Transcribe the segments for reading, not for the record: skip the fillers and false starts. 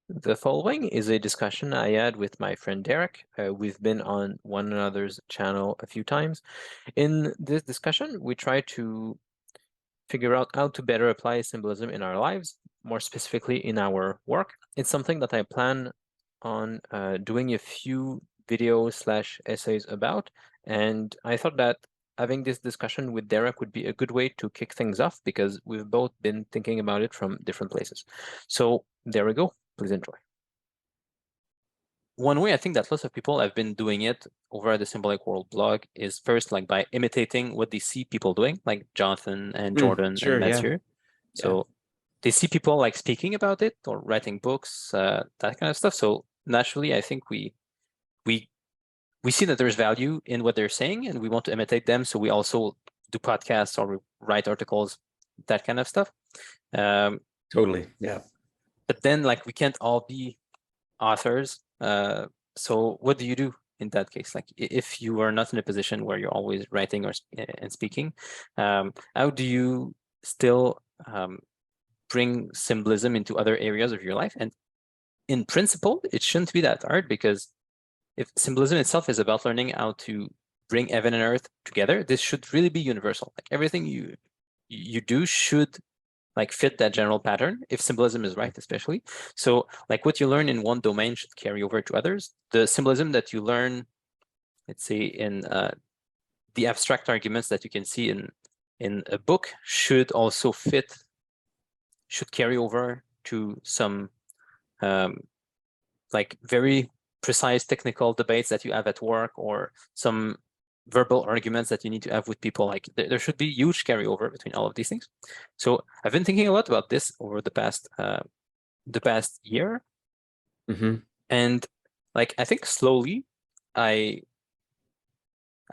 The following is a discussion I had with my friend Derek. We've been on one another's channel a few times. In this discussion, we try to figure out how to better apply symbolism in our lives, more specifically in our work. It's something that I plan on doing a few videos slash essays about, and I thought that having this discussion with Derek would be a good way to kick things off because we've both been thinking about it from different places. So there we go. Please enjoy. One way I think that lots of people have been doing it over at the Symbolic World blog is first like by imitating what they see people doing, like Jonathan and Jordan and Sure, yeah. Mathieu. Yeah. So they see people like speaking about it or writing books, that kind of stuff. So naturally, I think we we see that there's value in what they're saying, and we want to imitate them. So we also do podcasts or we write articles, that kind of stuff. Totally. Yeah. But then like we can't all be authors. So what do you do in that case? Like if you are not in a position where you're always writing or and speaking, how do you still bring symbolism into other areas of your life? And in principle, it shouldn't be that hard because if symbolism itself is about learning how to bring heaven and earth together, this should really be universal. Like everything you do should like fit that general pattern if symbolism is right, especially. So like what you learn in one domain should carry over to others. The symbolism that you learn, let's say in the abstract arguments that you can see in a book should also should carry over to some like very precise technical debates that you have at work or some verbal arguments that you need to have with people. Like there should be huge carryover between all of these things. So I've been thinking a lot about this over the past year, and like I think slowly, I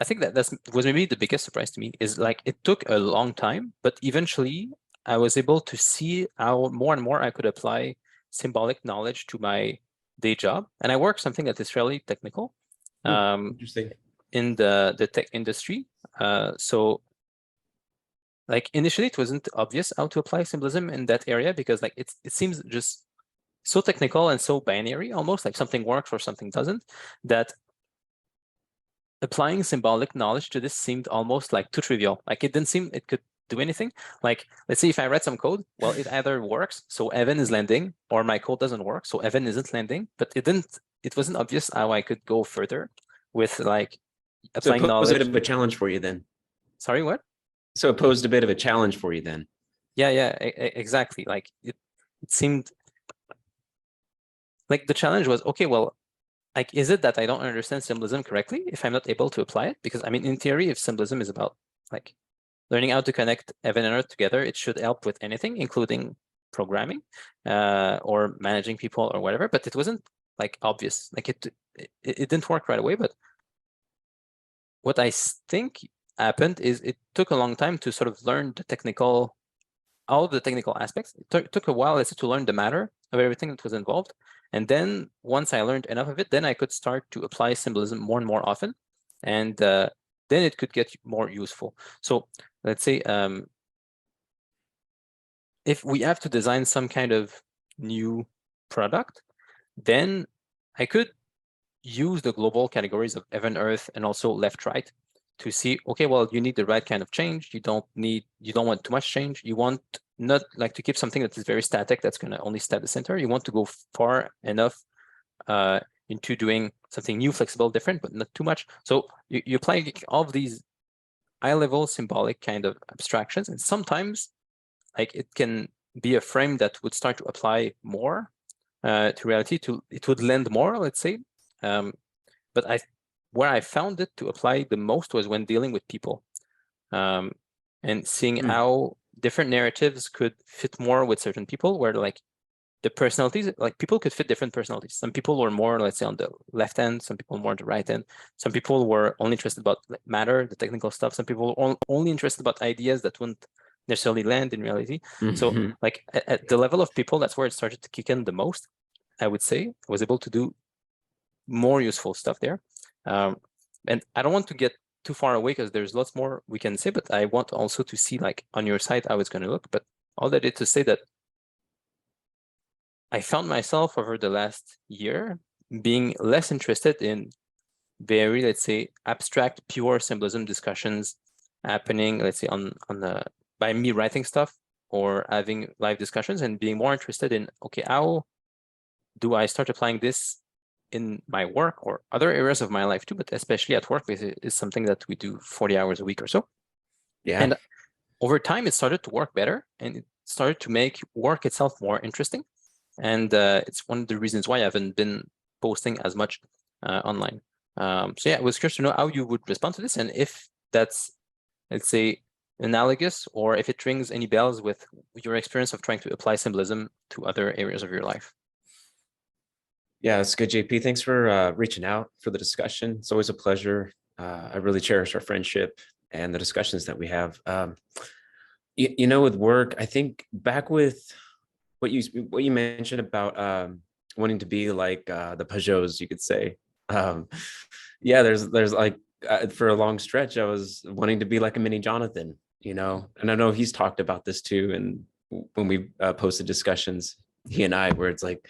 think that was maybe the biggest surprise to me is like it took a long time, but eventually I was able to see how more and more I could apply symbolic knowledge to my day job, and I work something that is fairly technical. Interesting. In the tech industry. So like initially it wasn't obvious how to apply symbolism in that area because like it seems just so technical and so binary, almost like something works or something doesn't, that applying symbolic knowledge to this seemed almost like too trivial. Like it didn't seem it could do anything. Like let's say if I read some code, well, it either works, so Evan is landing, or my code doesn't work, so Evan isn't landing. But it wasn't obvious how I could go further with like So it applying posed a bit knowledge. of a challenge for you then. Sorry, what? So it posed a bit of a challenge for you then. Yeah, exactly. Like it seemed like the challenge was, okay, well, like, is it that I don't understand symbolism correctly if I'm not able to apply it? Because I mean, in theory, if symbolism is about like learning how to connect heaven and earth together, it should help with anything, including programming, or managing people or whatever. But it wasn't like obvious. Like it didn't work right away. But what I think happened is it took a long time to sort of learn all of the technical aspects. It took a while, let's say, to learn the matter of everything that was involved. And then once I learned enough of it, then I could start to apply symbolism more and more often. And then it could get more useful. So let's say if we have to design some kind of new product, then I could use the global categories of heaven, earth, and also left, right to see, okay, well, you need the right kind of change. You don't want too much change. You want not like to keep something that is very static, that's going to only stay at the center. You want to go far enough into doing something new, flexible, different, but not too much. So you apply all of these high-level symbolic kind of abstractions, and sometimes like it can be a frame that would start to apply more to reality. It would lend more, let's say. But where I found it to apply the most was when dealing with people, and seeing how different narratives could fit more with certain people, where like the personalities, like people could fit different personalities. Some people were more, let's say, on the left end, some people more on the right end. Some people were only interested about matter, the technical stuff. Some people were only interested about ideas that wouldn't necessarily land in reality. So like at the level of people, that's where it started to kick in the most, I would say. I was able to do more useful stuff there. And I don't want to get too far away because there's lots more we can say, but I want also to see like on your side how it's going to look. But all that is to say that I found myself over the last year being less interested in very, let's say, abstract, pure symbolism discussions happening, let's say, on the by me writing stuff or having live discussions, and being more interested in, okay, how do I start applying this in my work or other areas of my life too, but especially at work, because it is something that we do 40 hours a week or so. Yeah. And over time, it started to work better, and it started to make work itself more interesting. And it's one of the reasons why I haven't been posting as much online. So yeah, I was curious to know how you would respond to this, and if that's, let's say, analogous, or if it rings any bells with your experience of trying to apply symbolism to other areas of your life. Yeah, it's good, JP. Thanks for reaching out for the discussion. It's always a pleasure. I really cherish our friendship and the discussions that we have. You know, with work, I think back with what you mentioned about wanting to be like the Pageaus, you could say. Yeah, there's like for a long stretch, I was wanting to be like a mini Jonathan, you know, and I know he's talked about this too. And when we posted discussions, he and I, where it's like,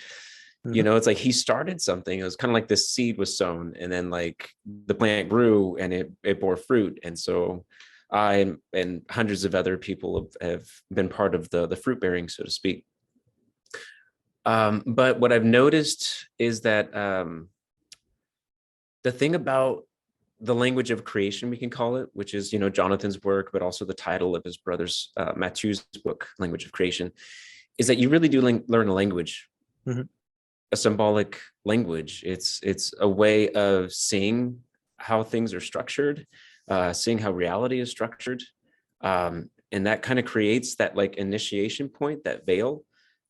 you know, it's like he started something. It was kind of like this seed was sown, and then like the plant grew and it bore fruit. And so I and hundreds of other people have been part of the fruit bearing, so to speak. But what I've noticed is that the thing about the language of creation, we can call it, which is, you know, Jonathan's work, but also the title of his brother's Matthew's book, Language of Creation, is that you really do learn a language, a symbolic language. It's a way of seeing how things are structured, seeing how reality is structured. And that kind of creates that like initiation point, that veil.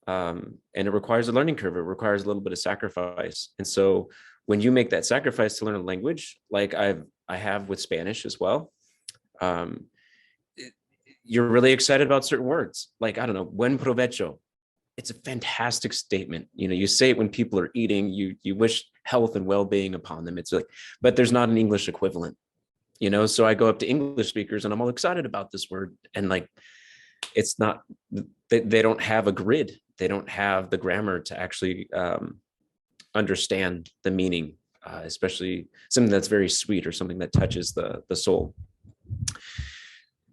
And it requires a learning curve. It requires a little bit of sacrifice. And so when you make that sacrifice to learn a language, like I have with Spanish as well, you're really excited about certain words. Like, I don't know, buen provecho. It's a fantastic statement. You know, you say it when people are eating, you wish health and well-being upon them. It's like, but there's not an English equivalent, you know? So I go up to English speakers and I'm all excited about this word. And like, it's not, they don't have a grid. They don't have the grammar to actually understand the meaning, especially something that's very sweet or something that touches the soul.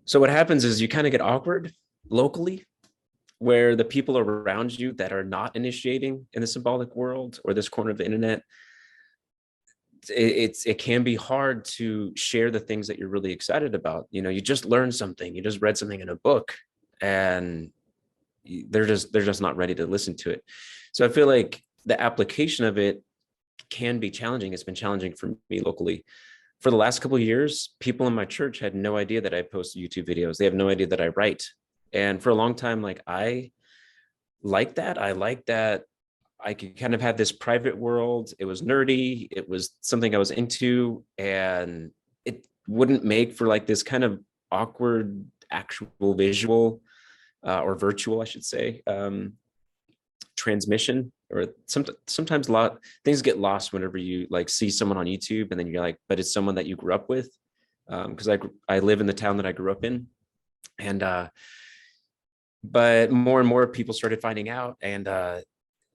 So what happens is you kind of get awkward locally, where the people around you that are not initiating in the symbolic world or this corner of the internet, it can be hard to share the things that you're really excited about. You know, you just learned something, you just read something in a book, and they're just not ready to listen to it. So I feel like the application of it can be challenging. It's been challenging for me locally. For the last couple of years, people in my church had no idea that I post YouTube videos. They have no idea that I write. And for a long time, like I like that I could kind of have this private world. It was nerdy. It was something I was into, and it wouldn't make for like this kind of awkward actual visual or virtual, I should say, transmission. Or sometimes a lot things get lost whenever you like see someone on YouTube and then you're like, but it's someone that you grew up with. Because I live in the town that I grew up in, and but more and more people started finding out, and that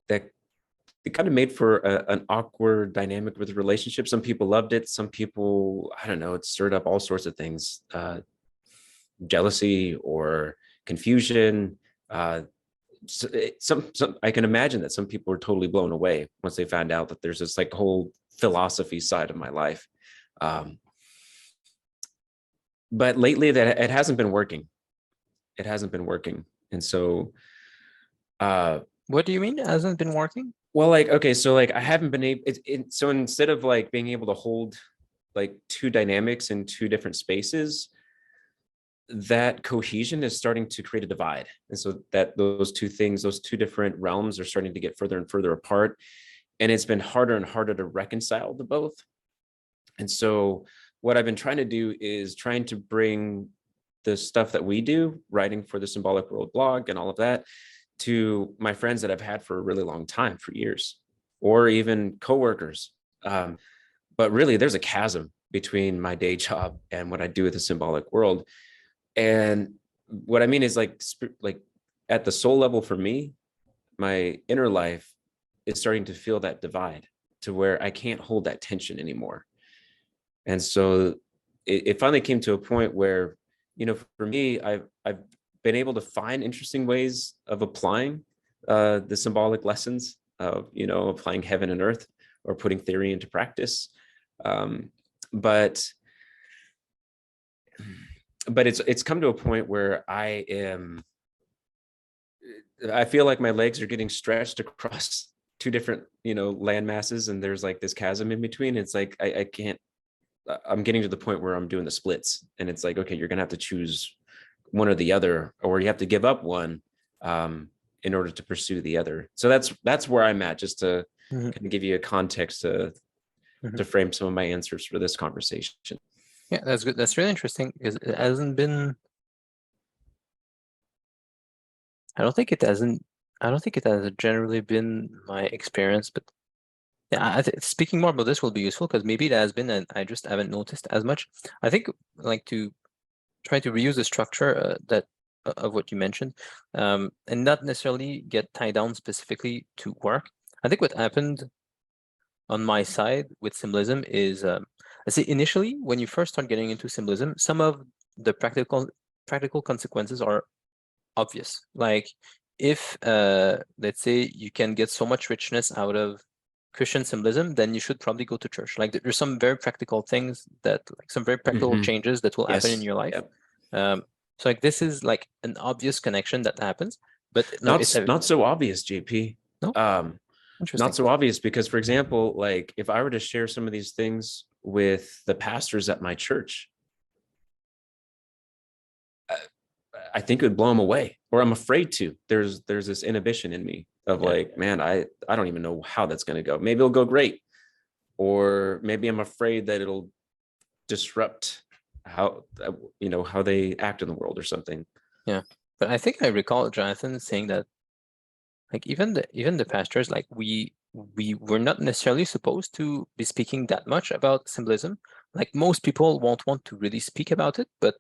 it kind of made for an awkward dynamic with the relationship. Some people loved it. Some people, I don't know, it stirred up all sorts of things, jealousy or confusion. Some I can imagine that some people were totally blown away once they found out that there's this like whole philosophy side of my life. But lately that it hasn't been working. It hasn't been working. And so what do you mean it hasn't been working? Well, like, okay, so like I haven't been able, so instead of like being able to hold like two dynamics in two different spaces, that cohesion is starting to create a divide. And so that those two things, those two different realms are starting to get further and further apart. And it's been harder and harder to reconcile the both. And so what I've been trying to do is trying to bring the stuff that we do, writing for the Symbolic World blog and all of that, to my friends that I've had for a really long time, for years, or even coworkers. But really, there's a chasm between my day job and what I do with the symbolic world. And what I mean is like at the soul level for me, my inner life is starting to feel that divide to where I can't hold that tension anymore. And so it finally came to a point where, for me, I've been able to find interesting ways of applying the symbolic lessons of, applying heaven and earth or putting theory into practice. But it's come to a point where I feel like my legs are getting stretched across two different, land masses, and there's like this chasm in between. It's like I can't. I'm getting to the point where I'm doing the splits, and it's like, okay, you're gonna have to choose one or the other, or you have to give up one in order to pursue the other. So that's where I'm at, just to kind of give you a context to frame some of my answers for this conversation. Yeah, that's good. That's really interesting because it hasn't been. I don't think it has generally been my experience, but yeah, speaking more about this will be useful because maybe it has been, and I just haven't noticed as much. I think like to try to reuse the structure of what you mentioned, and not necessarily get tied down specifically to work. I think what happened on my side with symbolism is, let's say initially when you first start getting into symbolism, some of the practical consequences are obvious. Like if let's say you can get so much richness out of Christian symbolism, then you should probably go to church. Like there's some very practical things like some very practical changes that will happen in Yes. your life. Yep. So like this is like an obvious connection that happens, but no, Not so obvious, JP. no, Not interesting. so obvious because, for example, like if I were to share some of these things with the pastors at my church, I think it would blow them away, or I'm afraid to. There's this inhibition in me of like, man, I don't even know how that's going to go. Maybe it'll go great, or maybe I'm afraid that it'll disrupt how how they act in the world or something. Yeah, but I think I recall Jonathan saying that like even the pastors, like we were not necessarily supposed to be speaking that much about symbolism. Like most people won't want to really speak about it, but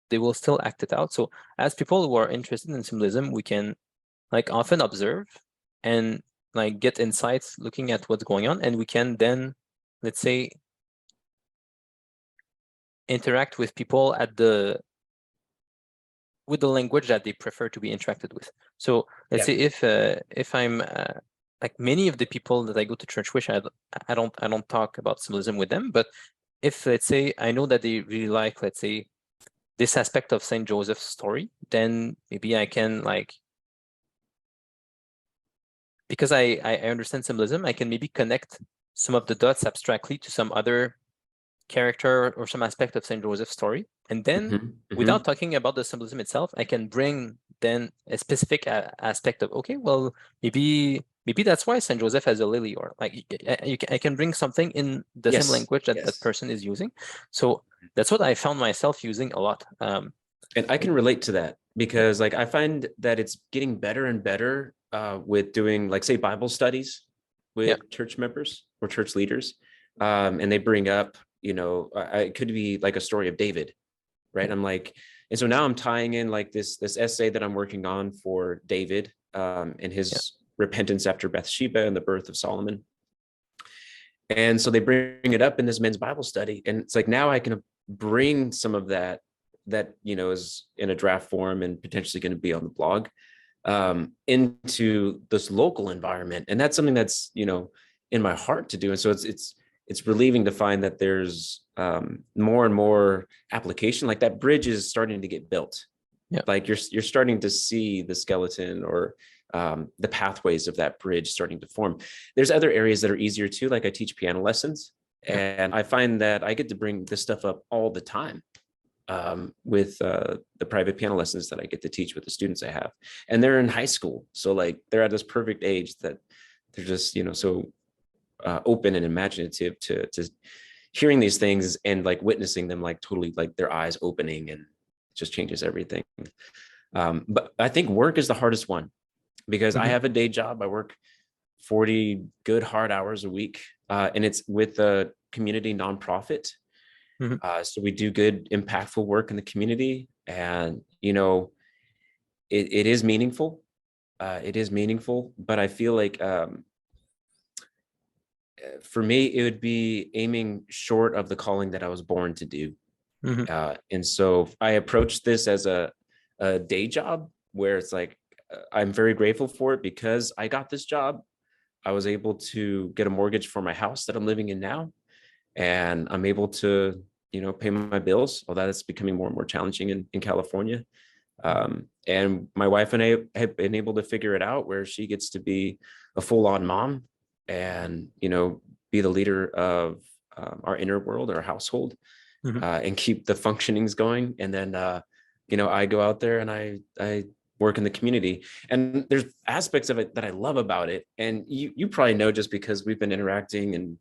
they will still act it out. So as people who are interested in symbolism, we can like often observe and like get insights looking at what's going on, and we can then, let's say, interact with people with the language that they prefer to be interacted with. So let's say if I'm like many of the people that I go to church with, I don't talk about symbolism with them, but if let's say I know that they really like, let's say, this aspect of Saint Joseph's story, then maybe I can like, because I understand symbolism, I can maybe connect some of the dots abstractly to some other character or some aspect of Saint Joseph's story, and then without talking about the symbolism itself, I can bring then a specific aspect of, okay, well, maybe that's why Saint Joseph has a lily, or like I can bring something in the same language that that person is using. So that's what I found myself using a lot. And I can relate to that because like I find that it's getting better and better with doing like, say, Bible studies with church members or church leaders, and they bring up, it could be like a story of David, right? I'm like, and so now I'm tying in like this essay that I'm working on for David and his repentance after Bathsheba and the birth of Solomon. And so they bring it up in this men's Bible study, and it's like now I can bring some of that is in a draft form and potentially going to be on the blog into this local environment, and that's something that's in my heart to do. And so it's relieving to find that there's more and more application. Like that bridge is starting to get built. Like you're starting to see the skeleton or the pathways of that bridge starting to form. There's other areas that are easier too. Like I teach piano lessons, and I find that I get to bring this stuff up all the time with the private piano lessons that I get to teach with the students I have. And they're in high school. So like they're at this perfect age that they're just, so open and imaginative to hearing these things and like witnessing them, like totally like their eyes opening, and it just changes everything. But I think work is the hardest one because I have a day job. I work 40 good hard hours a week, and it's with a community nonprofit. So we do good, impactful work in the community, and it is meaningful. it is meaningful, but I feel like for me, it would be aiming short of the calling that I was born to do. And so I approached this as a day job where it's like, I'm very grateful for it because I got this job. I was able to get a mortgage for my house that I'm living in now. And I'm able to, pay my bills, although that's becoming more and more challenging in California. And my wife and I have been able to figure it out where she gets to be a full-on mom and, be the leader of our inner world, our household, and keep the functionings going. And then, I go out there and I work in the community, and there's aspects of it that I love about it. And you probably know, just because we've been interacting and,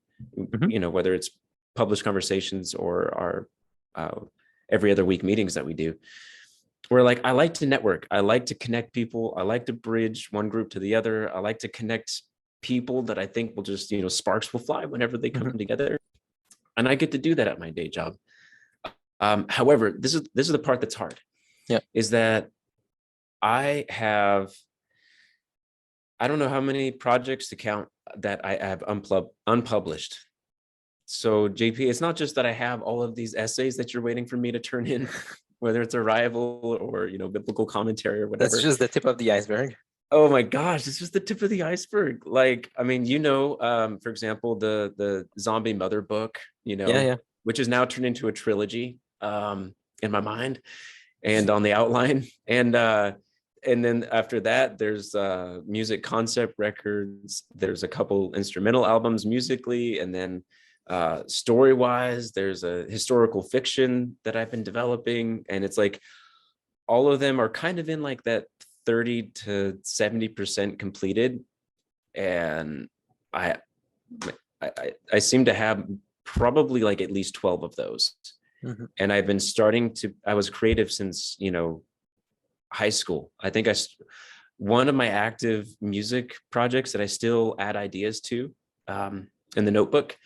whether it's published conversations or our every other week meetings that we do, where like, I like to network. I like to connect people. I like to bridge one group to the other. I like to connect people that I think will just, sparks will fly whenever they come together. And I get to do that at my day job. However, this is the part that's hard. Yeah. Is that I don't know how many projects to count that I have unpublished. So JP, it's not just that I have all of these essays that you're waiting for me to turn in, whether it's Arrival or, biblical commentary or whatever. That's just the tip of the iceberg. Oh my gosh, it's just the tip of the iceberg. Like, I mean, for example, the Zombie Mother book, which is now turned into a trilogy in my mind and on the outline. And then after that, there's music concept records. There's a couple instrumental albums musically, and then story-wise, there's a historical fiction that I've been developing. And it's like all of them are kind of in like that 30 to 70% completed. And I seem to have probably like at least 12 of those. And I've been I was creative since, high school. I think one of my active music projects that I still add ideas to in the notebook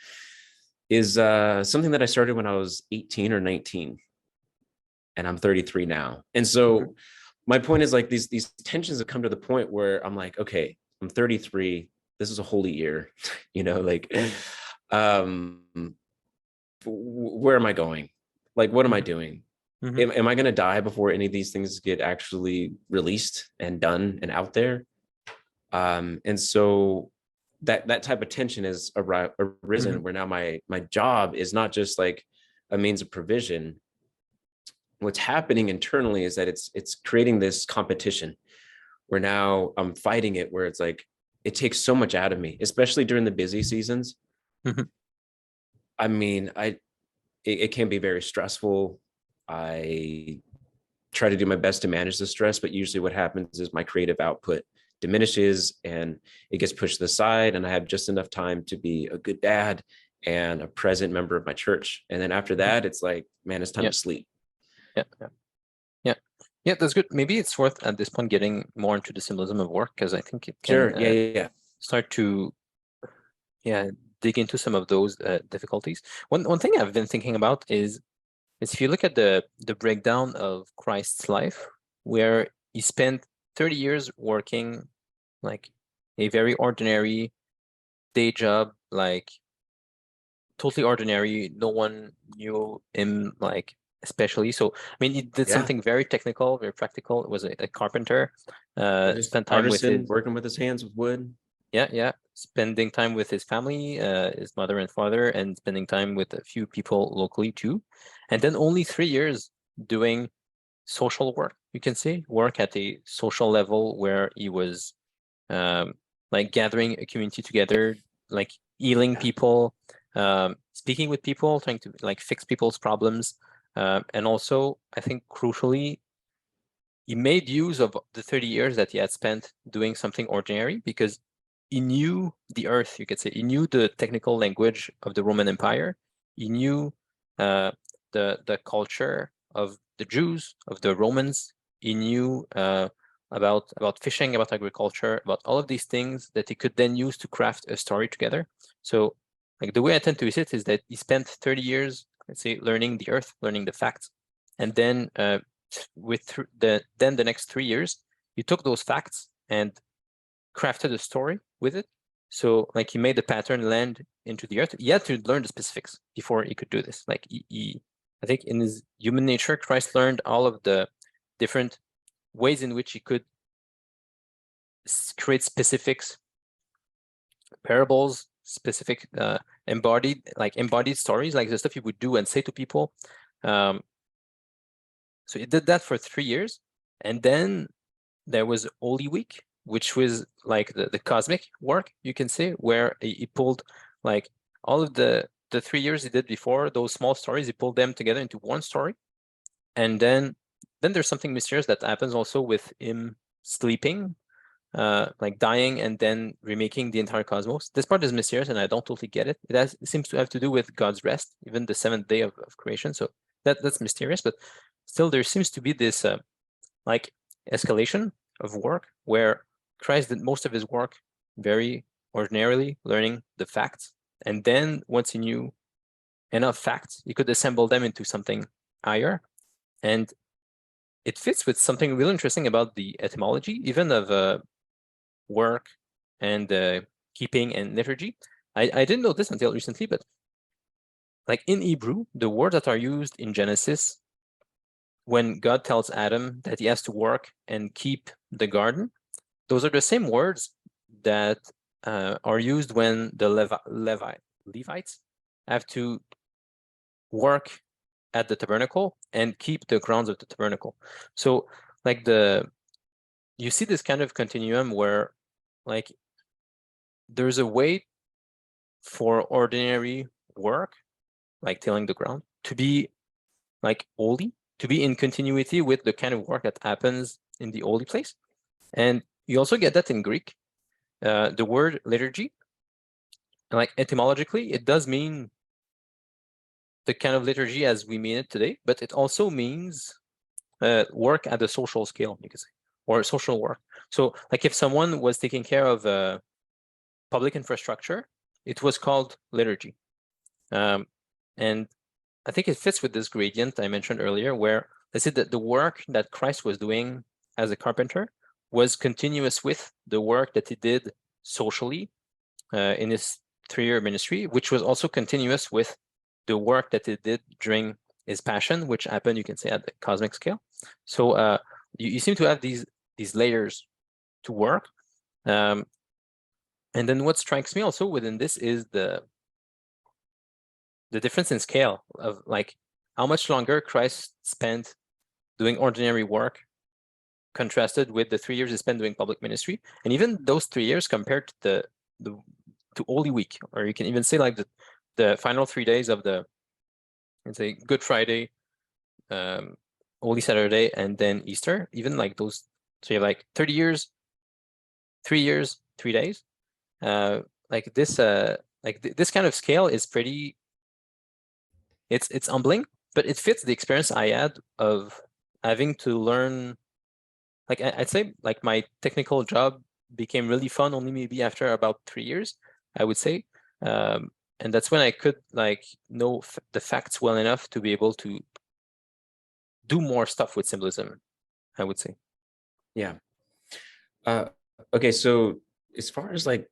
is something that I started when I was 18 or 19, and I'm 33 now. And so my point is like these tensions have come to the point where I'm like, okay, I'm 33. This is a holy year, like, where am I going? Like, what am I doing? Am I going to die before any of these things get actually released and done and out there? And so that type of tension has arisen where now my job is not just like a means of provision. What's happening internally is that it's creating this competition where now I'm fighting it, where it's like, it takes so much out of me, especially during the busy seasons. I mean, it can be very stressful. I try to do my best to manage the stress, but usually what happens is my creative output diminishes and it gets pushed to the side, and I have just enough time to be a good dad and a present member of my church. And then after that, it's like, man, it's time to sleep. Yeah, that's good. Maybe it's worth at this point getting more into the symbolism of work, because I think it can start to dig into some of those difficulties. One thing I've been thinking about is if you look at the breakdown of Christ's life, where he spent 30 years working like a very ordinary day job, like totally ordinary. No one knew him, like, especially. So, I mean, he did something very technical, very practical. It was a carpenter. Spent time with working with his hands with wood. Spending time with his family, his mother and father, and spending time with a few people locally too. And then only 3 years doing social work. You can say work at a social level, where he was like gathering a community together, like healing people, speaking with people, trying to like fix people's problems. And also, I think crucially, he made use of the 30 years that he had spent doing something ordinary, because he knew the earth, you could say. He knew the technical language of the Roman Empire. He knew the culture of the Jews, of the Romans. He knew about fishing, about agriculture, about all of these things that he could then use to craft a story together. So, like, the way I tend to see it is that he spent 30 years, let's say, learning the earth, learning the facts, and then the next 3 years, he took those facts and crafted a story with it. So like he made the pattern land into the earth. He had to learn the specifics before he could do this. Like I think in his human nature, Christ learned all of the different ways in which he could create specifics, parables, specific embodied stories, like the stuff he would do and say to people. So he did that for 3 years, and then there was Holy Week, which was like the cosmic work, you can say, where he pulled like all of the 3 years he did before, those small stories, he pulled them together into one story. And then there's something mysterious that happens also with him sleeping, like dying and then remaking the entire cosmos. This part is mysterious and I don't totally get it. It seems to have to do with God's rest, even the 7th day of creation. So that's mysterious, but still there seems to be this like escalation of work where Christ did most of his work very ordinarily, learning the facts. And then once he knew enough facts, he could assemble them into something higher. And it fits with something really interesting about the etymology, even of work and keeping and liturgy. I didn't know this until recently, but like in Hebrew, the words that are used in Genesis when God tells Adam that he has to work and keep the garden, those are the same words that are used when the Levites have to work at the tabernacle and keep the grounds of the tabernacle. So like you see this kind of continuum where like there's a way for ordinary work, like tilling the ground, to be like holy, to be in continuity with the kind of work that happens in the holy place. And you also get that in Greek. The word liturgy, like etymologically, it does mean the kind of liturgy as we mean it today, but it also means work at a social scale, you could say, or social work. So like if someone was taking care of public infrastructure, it was called liturgy. And I think it fits with this gradient I mentioned earlier, where they said that the work that Christ was doing as a carpenter was continuous with the work that he did socially in his 3-year ministry, which was also continuous with the work that he did during his passion, which happened, you can say, at the cosmic scale. So you seem to have these layers to work. And then what strikes me also within this is the difference in scale of like how much longer Christ spent doing ordinary work contrasted with the 3 years he spent doing public ministry. And even those 3 years compared to to Holy Week, or you can even say like the final 3 days of let's say Good Friday, Holy Saturday, and then Easter, even like those, so you have like 30 years, 3 years, 3 days. Like this kind of scale is pretty, it's humbling, but it fits the experience I had of having to learn. Like I'd say like my technical job became really fun only maybe after about 3 years, I would say. And that's when I could like know the facts well enough to be able to do more stuff with symbolism, I would say. Yeah. Okay, so as far as like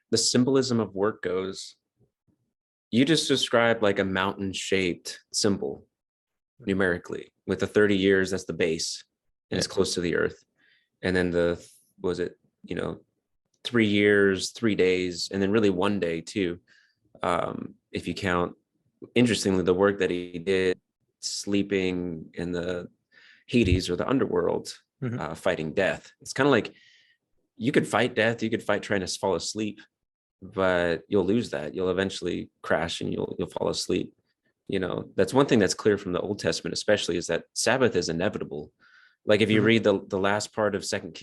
the symbolism of work goes, you just described like a mountain-shaped symbol numerically with the 30 years, that's the base, and it's close to the earth. And then was it, 3 years, 3 days, and then really 1 day too. If you count, interestingly, the work that he did sleeping in the Hades or the underworld, fighting death. It's kind of like you could fight death, you could fight trying to fall asleep, but you'll lose that. You'll eventually crash and you'll fall asleep. That's one thing that's clear from the Old Testament, especially, is that Sabbath is inevitable. Like if you read the last part of Second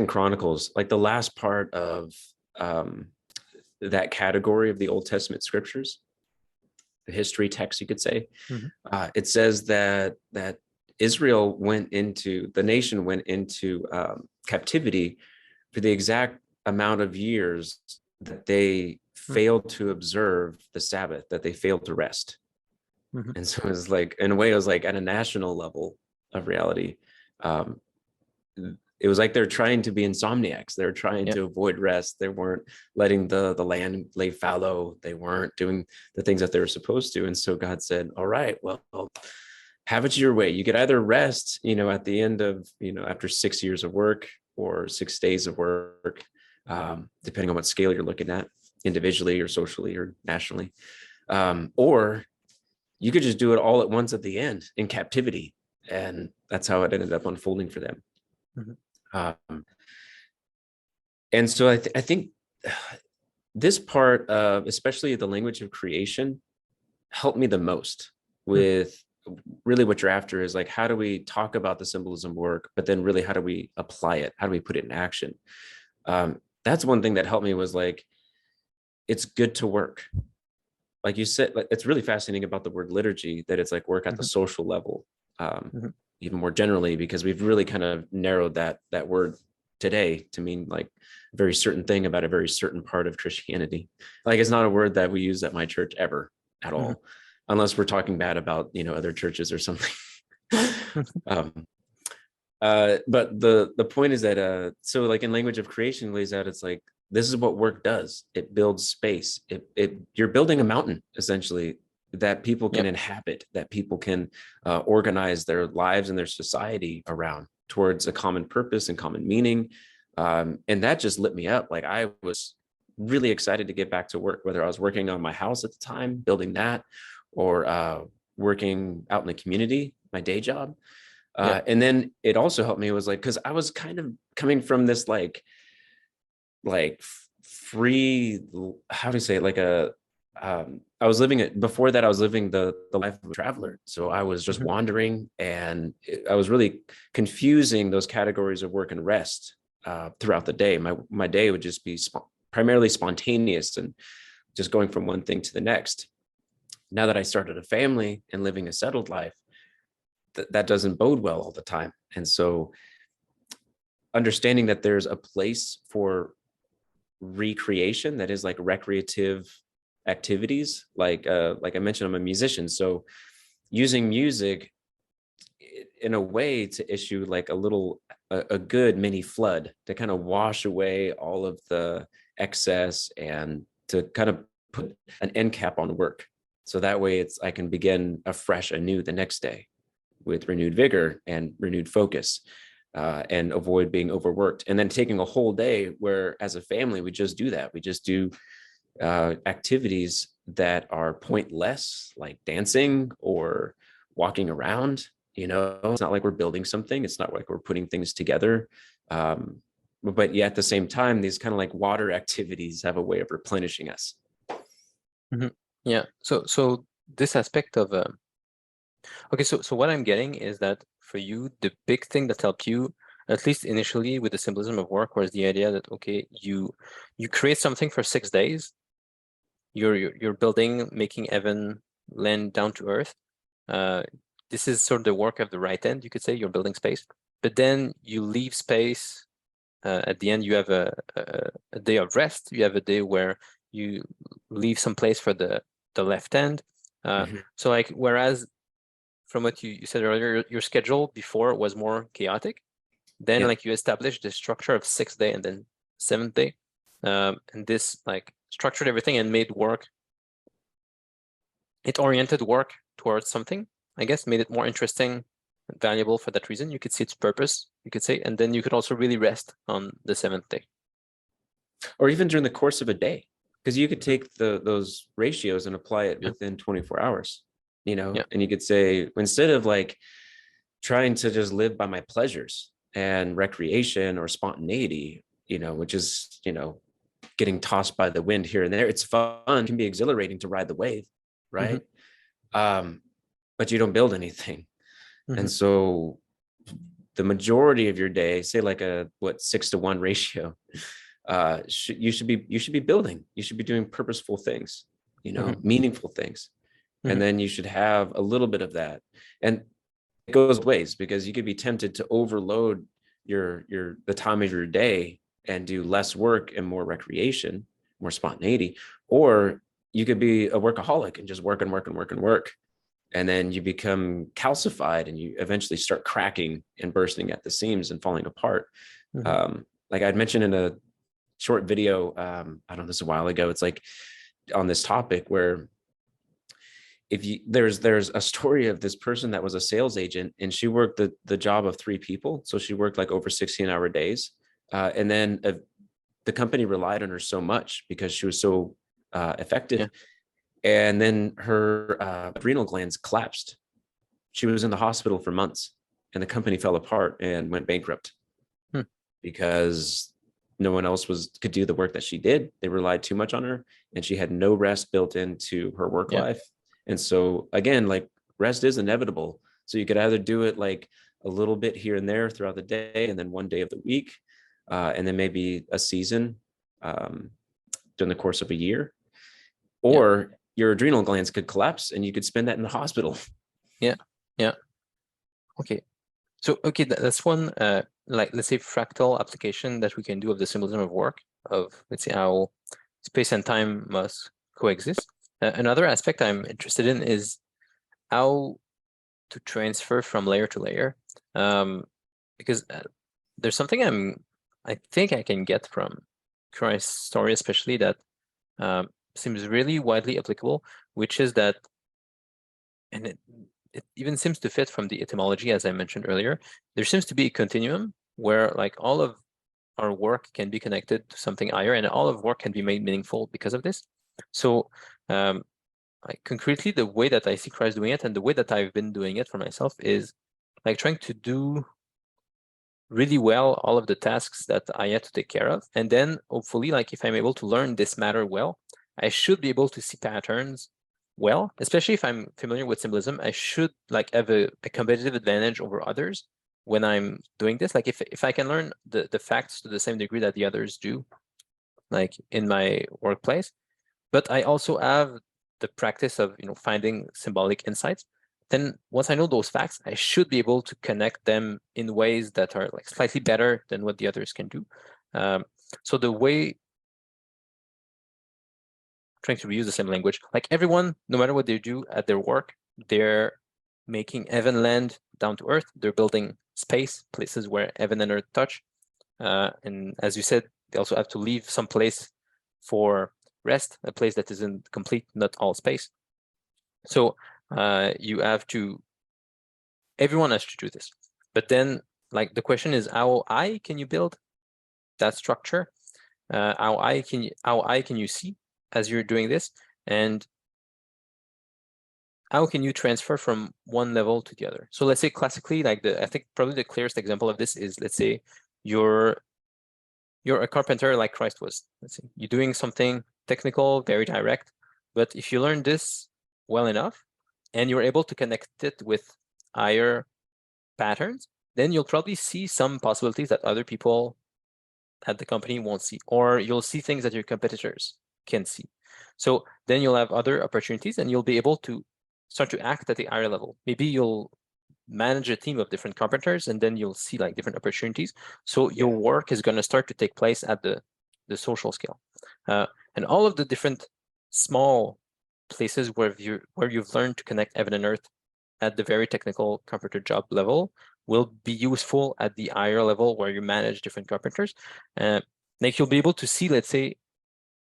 Chronicles, like the last part of that category of the Old Testament scriptures, the history text, you could say, it says that Israel the nation went into captivity for the exact amount of years that they failed to observe the Sabbath, that they failed to rest. And so it was like, in a way, it was like at a national level of reality. it was like they're trying to be insomniacs. They're trying Yeah. to avoid rest. They weren't letting the land lay fallow. They weren't doing the things that they were supposed to. And so God said, all right, well, have it your way. You could either rest, at the end of, after 6 years of work or 6 days of work, depending on what scale you're looking at, individually or socially or nationally. Or you could just do it all at once at the end in captivity. And that's how it ended up unfolding for them. And so I think this part of, especially the language of creation, helped me the most with really what you're after is like, how do we talk about the symbolism work, but then really how do we apply it? How do we put it in action? That's one thing that helped me was like, it's good to work. Like you said, like, it's really fascinating about the word liturgy, that it's like work at the social level, even more generally, because we've really kind of narrowed that word today to mean like a very certain thing about a very certain part of Christianity. Like it's not a word that we use at my church ever at all, unless we're talking bad about, other churches or something. But the point is that, so like in language of creation lays out, it's like, this is what work does. It builds space. You're building a mountain essentially that people can inhabit, that people can organize their lives and their society around towards a common purpose and common meaning. And that just lit me up. Like I was really excited to get back to work, whether I was working on my house at the time, building that, or working out in the community, my day job. And then it also helped me was like, because I was kind of coming from this like free, how do you say it? Like I was living it before that. I was living the life of a traveler. So I was just wandering, and I was really confusing those categories of work and rest throughout the day. My day would just be primarily spontaneous and just going from one thing to the next. Now that I started a family and living a settled life, that doesn't bode well all the time. And so understanding that there's a place for recreation that is like recreative activities, like I mentioned, I'm a musician, so using music in a way to issue like a good mini flood to kind of wash away all of the excess and to kind of put an end cap on work, so that way I can begin afresh anew the next day with renewed vigor and renewed focus, and avoid being overworked. And then taking a whole day where as a family, we just do that. We just do activities that are pointless, like dancing or walking around. It's not like we're building something. It's not like we're putting things together. But yet at the same time, these kind of like water activities have a way of replenishing us. Yeah. So this aspect of okay, so what I'm getting is that for you, the big thing that helped you, at least initially with the symbolism of work, was the idea that, okay, you create something for 6 days. You're building, making heaven land down to earth. This is sort of the work of the right end, you could say. You're building space, but then you leave space. At the end, you have a day of rest. You have a day where you leave some place for the left end. So like, whereas from what you said earlier, your schedule before was more chaotic. Then like you established the structure of 6th day and then 7th day. And this like structured everything and made work. It oriented work towards something, I guess, made it more interesting and valuable for that reason. You could see its purpose, you could say, and then you could also really rest on the 7th day. Or even during the course of a day, because you could take those ratios and apply it within 24 hours. And you could say, instead of like trying to just live by my pleasures and recreation or spontaneity, which is, getting tossed by the wind here and there, it's fun, can be exhilarating to ride the wave, right? But you don't build anything. And so the majority of your day, say like a 6-to-1 ratio, you should be building. You should be doing purposeful things, meaningful things. And then you should have a little bit of that. And it goes ways, because you could be tempted to overload the time of your day and do less work and more recreation, more spontaneity, or you could be a workaholic and just work and work and work and work. and then you become calcified, and you eventually start cracking and bursting at the seams and falling apart. Like I'd mentioned in a short video, I don't know, this a while ago, it's like on this topic where if you there's a story of this person that was a sales agent, and she worked the job of 3 people. So she worked like over 16-hour days. And then the company relied on her so much because she was so effective. Yeah. And then her adrenal glands collapsed. She was in the hospital for months, and the company fell apart and went bankrupt because no one else could do the work that she did. They relied too much on her, and she had no rest built into her work life. And so again, like, rest is inevitable. So you could either do it like a little bit here and there throughout the day, and then one day of the week, and then maybe a season during the course of a year, or your adrenal glands could collapse and you could spend that in the hospital. Yeah. Okay. So, okay, that's one, like, let's say, fractal application that we can do of the symbolism of work, of, let's say, how space and time must coexist. Another aspect I'm interested in is how to transfer from layer to layer, because there's something I think I can get from Christ's story, especially, that seems really widely applicable, which is that, and it even seems to fit from the etymology, as I mentioned earlier. There seems to be a continuum where, like, all of our work can be connected to something higher, and all of work can be made meaningful because of this. So, like, concretely, the way that I see Christ doing it, and the way that I've been doing it for myself, is like trying to do really well all of the tasks that I had to take care of. And then hopefully, like, if I'm able to learn this matter well, I should be able to see patterns well, especially if I'm familiar with symbolism. I should, like, have a competitive advantage over others when I'm doing this. Like, if I can learn the facts to the same degree that the others do, like in my workplace, but I also have the practice of, finding symbolic insights. Then once I know those facts, I should be able to connect them in ways that are, like, slightly better than what the others can do. So the way, trying to reuse the same language, like, everyone, no matter what they do at their work, they're making heaven land down to earth. They're building space, places where heaven and earth touch. And as you said, they also have to leave some place for rest, a place that isn't complete, not all space. So you have to, everyone has to do this. But then, like, the question is, how high can you build that structure? How high can you see as you're doing this? And how can you transfer from one level to the other? So let's say classically, like, I think probably the clearest example of this is, let's say you're a carpenter like Christ was. Let's say you're doing something technical, very direct, but if you learn this well enough and you're able to connect it with higher patterns, then you'll probably see some possibilities that other people at the company won't see, or you'll see things that your competitors can see. So then you'll have other opportunities, and you'll be able to start to act at the higher level. Maybe you'll manage a team of different carpenters, and then you'll see, like, different opportunities. So your work is going to start to take place at the social scale, and all of the different small places where you've learned to connect heaven and earth at the very technical carpenter job level will be useful at the higher level where you manage different carpenters. Like, you'll be able to see, let's say,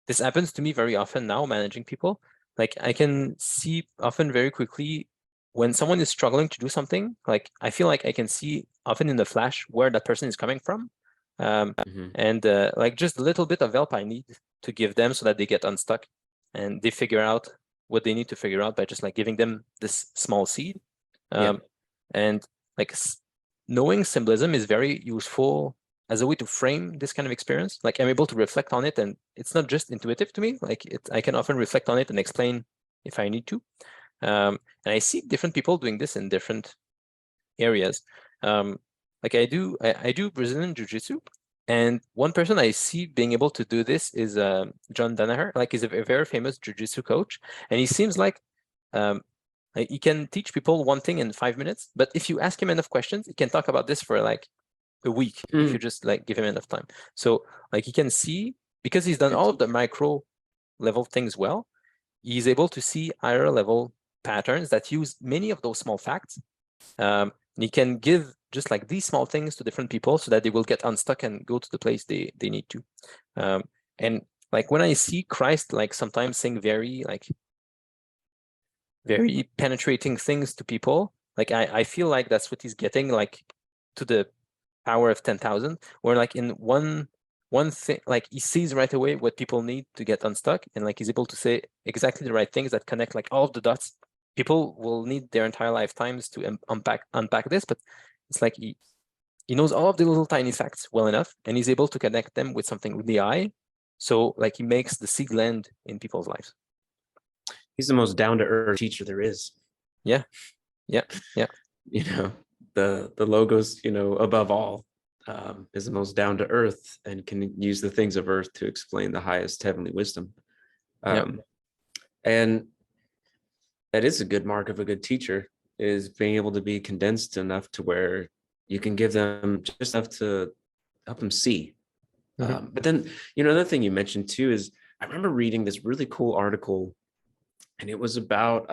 this happens to me very often now, managing people. Like, I can see often very quickly when someone is struggling to do something. Like, I feel like I can see often in the flash where that person is coming from. And like, just a little bit of help I need to give them so that they get unstuck and they figure out what they need to figure out by just, like, giving them this small seed. And, like, knowing symbolism is very useful as a way to frame this kind of experience. Like, I'm able to reflect on it, and it's not just intuitive to me. Like, I can often reflect on it and explain if I need to. And I see different people doing this in different areas. Like, I do Brazilian Jiu-Jitsu, and one person I see being able to do this is John Danaher. Like, he's a very famous Jiu-Jitsu coach, and he seems like he can teach people one thing in 5 minutes, but if you ask him enough questions, he can talk about this for, like, a week if you just, like, give him enough time. So, like, he can see, because he's done all of the micro level things well, he's able to see higher level patterns that use many of those small facts. And you can give just like these small things to different people so that they will get unstuck and go to the place they need to. And like when I see Christ like sometimes saying very penetrating things to people, like I feel like that's what he's getting, like to the power of 10,000, where like in one thing, like he sees right away what people need to get unstuck, and like he's able to say exactly the right things that connect like all of the dots. People will need their entire lifetimes to unpack this, but it's like he knows all of the little tiny facts well enough, and he's able to connect them with something with the eye. So like he makes the seed land in people's lives. He's the most down-to-earth teacher there is. Yeah. You know, the logos, above all, is the most down-to-earth and can use the things of earth to explain the highest heavenly wisdom. And that is a good mark of a good teacher, is being able to be condensed enough to where you can give them just enough to help them see. But then, another thing you mentioned too is I remember reading this really cool article, and it was about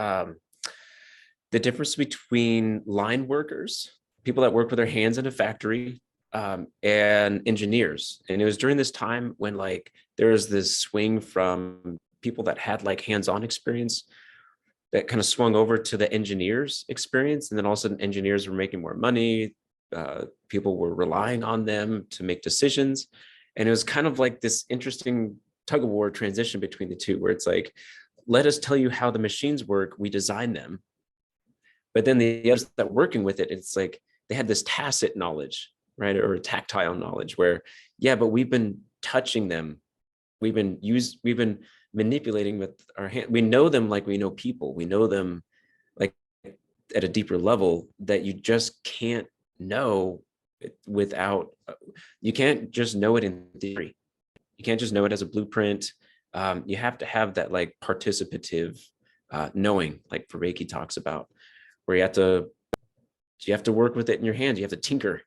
the difference between line workers, people that work with their hands in a factory, and engineers. And it was during this time when like there was this swing from people that had like hands-on experience that kind of swung over to the engineers experience. And then all of a sudden engineers were making more money. People were relying on them to make decisions. And it was kind of like this interesting tug of war transition between the two, where it's like, let us tell you how the machines work, we design them. But then the others that working with it, it's like they had this tacit knowledge, right? Or tactile knowledge where, yeah, but we've been touching them. We've been manipulating with our hand. We know them like we know people. We know them like at a deeper level that you just can't know without, you can't just know it in theory. You can't just know it as a blueprint. You have to have that like participative knowing, like Vervaeke talks about, where you have to work with it in your hands. You have to tinker,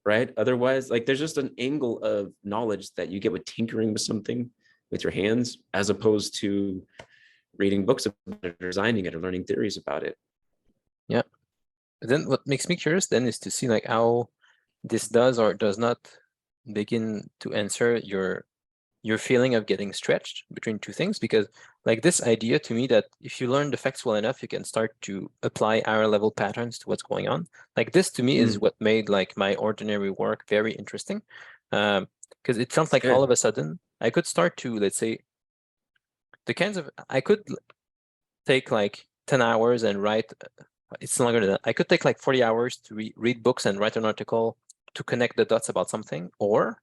right? Otherwise, like there's just an angle of knowledge that you get with tinkering with something with your hands, as opposed to reading books about it, or designing it, or learning theories about it. Yeah. But then what makes me curious then is to see like how this does or does not begin to answer your feeling of getting stretched between two things, because like this idea to me that if you learn the facts well enough, you can start to apply higher level patterns to what's going on. Like this to me is what made like my ordinary work very interesting. Because it felt like all of a sudden I could start to, let's say, I could take like 10 hours and write, it's longer than that. I could take like 40 hours to read books and write an article to connect the dots about something, or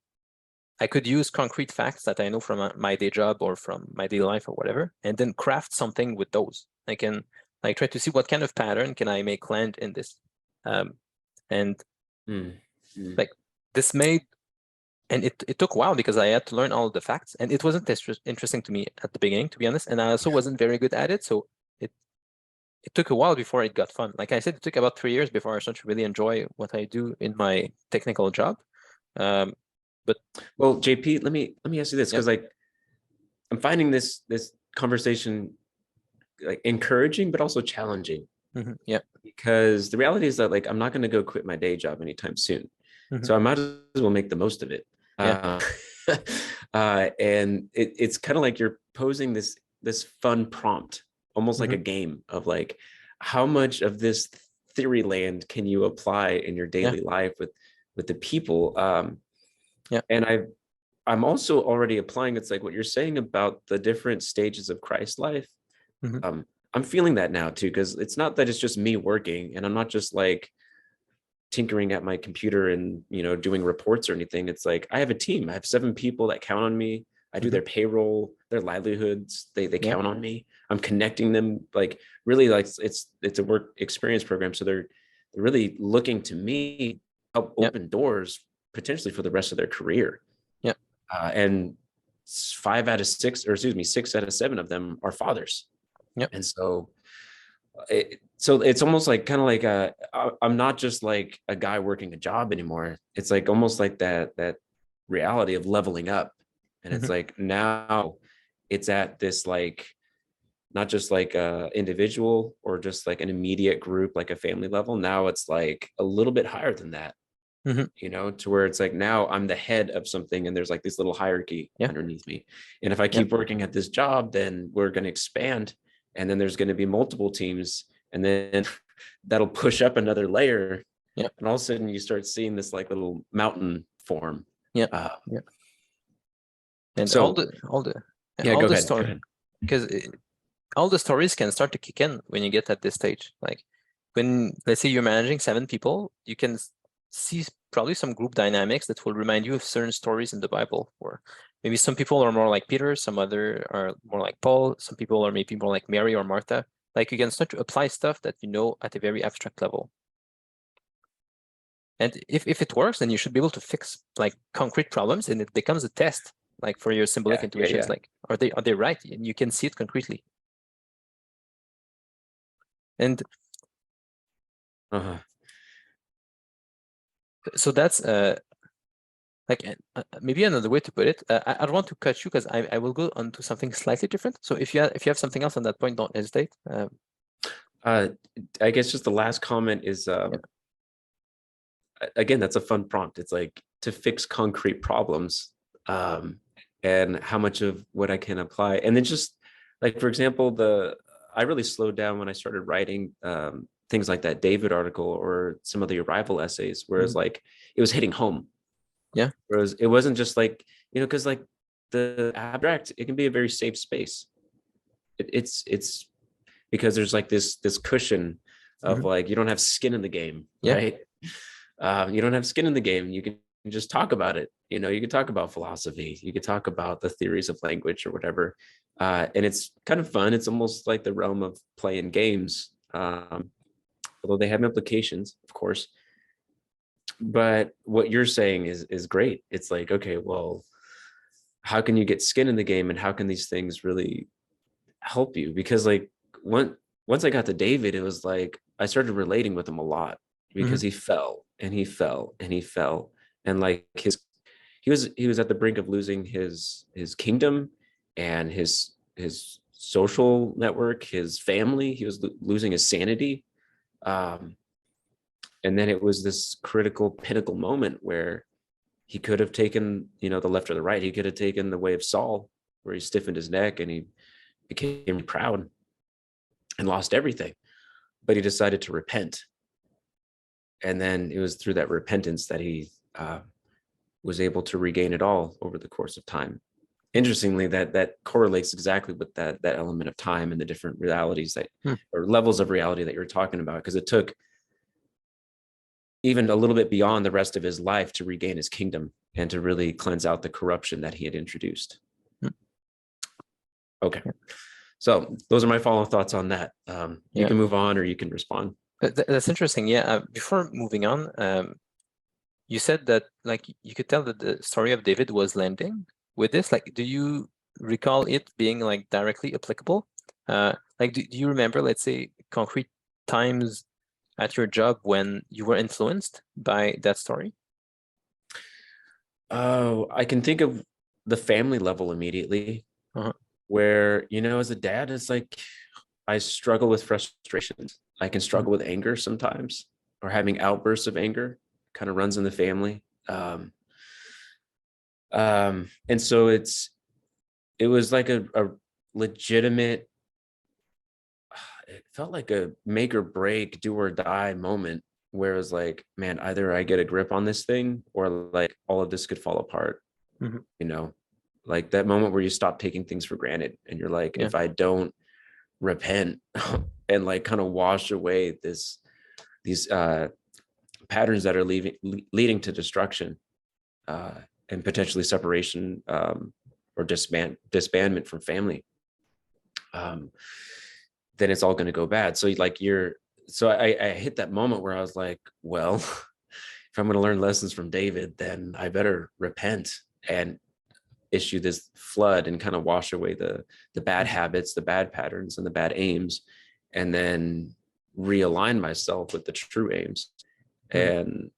I could use concrete facts that I know from my day job or from my daily life or whatever, and then craft something with those. I can like try to see what kind of pattern can I make land in this. Like this made, and it took a while because I had to learn all of the facts, and it wasn't interesting to me at the beginning, to be honest, and I also wasn't very good at it. So it took a while before it got fun. Like I said, it took about 3 years before I started to really enjoy what I do in my technical job. But well, JP, let me ask you this, because like I'm finding this conversation like encouraging, but also challenging. Yeah. Because the reality is that like I'm not going to go quit my day job anytime soon, so I might as well make the most of it. Yeah. And it's kind of like you're posing this fun prompt, almost like a game of like, how much of this theory land can you apply in your daily life with the people? And I'm also already applying. It's like what you're saying about the different stages of Christ's life. I'm feeling that now too, because it's not that it's just me working, and I'm not just like tinkering at my computer and doing reports or anything. It's like I have a team. I have 7 people that count on me. I do their payroll, their livelihoods. They count on me. I'm connecting them. Like really, like it's a work experience program. So they're really looking to me to help open doors potentially for the rest of their career. And 5 out of 6, or excuse me, 6 out of 7 of them are fathers. And so it's almost like kind of like I'm not just like a guy working a job anymore. It's like almost like that reality of leveling up. And it's like now it's at this like not just like a individual or just like an immediate group, like a family level. Now it's like a little bit higher than that, you know, to where it's like now I'm the head of something and there's like this little hierarchy Yeah. underneath me. And if I Yeah. keep working at this job, then we're going to expand, and then there's going to be multiple teams, and then that'll push up another layer. Yeah. And all of a sudden you start seeing this like little mountain form. Yeah. Uh, Yeah. And so yeah, all go the ahead. Go story, ahead. because all the stories can start to kick in when you get at this stage. Like when, let's say you're managing 7 people, you can see probably some group dynamics that will remind you of certain stories in the Bible. Or maybe some people are more like Peter, some other are more like Paul, some people are maybe more like Mary or Martha. Like you can start to apply stuff that you know at a very abstract level. And if it works, then you should be able to fix like concrete problems, and it becomes a test, like for your symbolic intuitions. Like, are they right? And you can see it concretely. And so that's like maybe another way to put it. I don't want to cut you because I will go on to something slightly different. So if you have something else on that point, don't hesitate. I guess just the last comment is again, that's a fun prompt. It's like to fix concrete problems, and how much of what I can apply. And then just like, for example, I really slowed down when I started writing things like that David article or some of the arrival essays, whereas like it was hitting home. Yeah. Whereas it wasn't just like, you know, because like the abstract, it can be a very safe space. It's because there's like this cushion of like, you don't have skin in the game, right? You don't have skin in the game. You can just talk about it. You know, you can talk about philosophy. You could talk about the theories of language or whatever. And it's kind of fun. It's almost like the realm of playing games, although they have implications, of course. But what you're saying is great. It's like, okay, well, how can you get skin in the game, and how can these things really help you? Because like once I got to David, it was like I started relating with him a lot, because he fell and he fell and he fell, and like he was at the brink of losing his kingdom and his social network, his family. He was losing his sanity, and then it was this critical pinnacle moment where he could have taken, you know, the left or the right. He could have taken the way of Saul, where he stiffened his neck and he became proud and lost everything, but he decided to repent. And then it was through that repentance that he was able to regain it all over the course of time. Interestingly, that correlates exactly with that element of time and the different realities that or levels of reality that you're talking about, because it took even a little bit beyond the rest of his life to regain his kingdom and to really cleanse out the corruption that he had introduced. Okay. So those are my follow-up thoughts on that. You can move on or you can respond. That's interesting. Yeah. Before moving on, you said that like you could tell that the story of David was landing with this. Like, do you recall it being like directly applicable? Like, do you remember, let's say, concrete times at your job when you were influenced by that story? Oh, I can think of the family level immediately, where, you know, as a dad, it's like I struggle with frustrations. I can struggle with anger sometimes, or having outbursts of anger. Kind of runs in the family. And so it was like a legitimate, it felt like a make or break, do or die moment, where it was like, man, either I get a grip on this thing or like all of this could fall apart. You know, like that moment where you stop taking things for granted and you're like, if I don't repent and like kind of wash away these patterns that are leading to destruction, and potentially separation, or disbandment from family, then it's all going to go bad. So like I hit that moment where I was like, well, if I'm going to learn lessons from David, then I better repent and issue this flood and kind of wash away the bad habits, the bad patterns, and the bad aims, and then realign myself with the true aims, and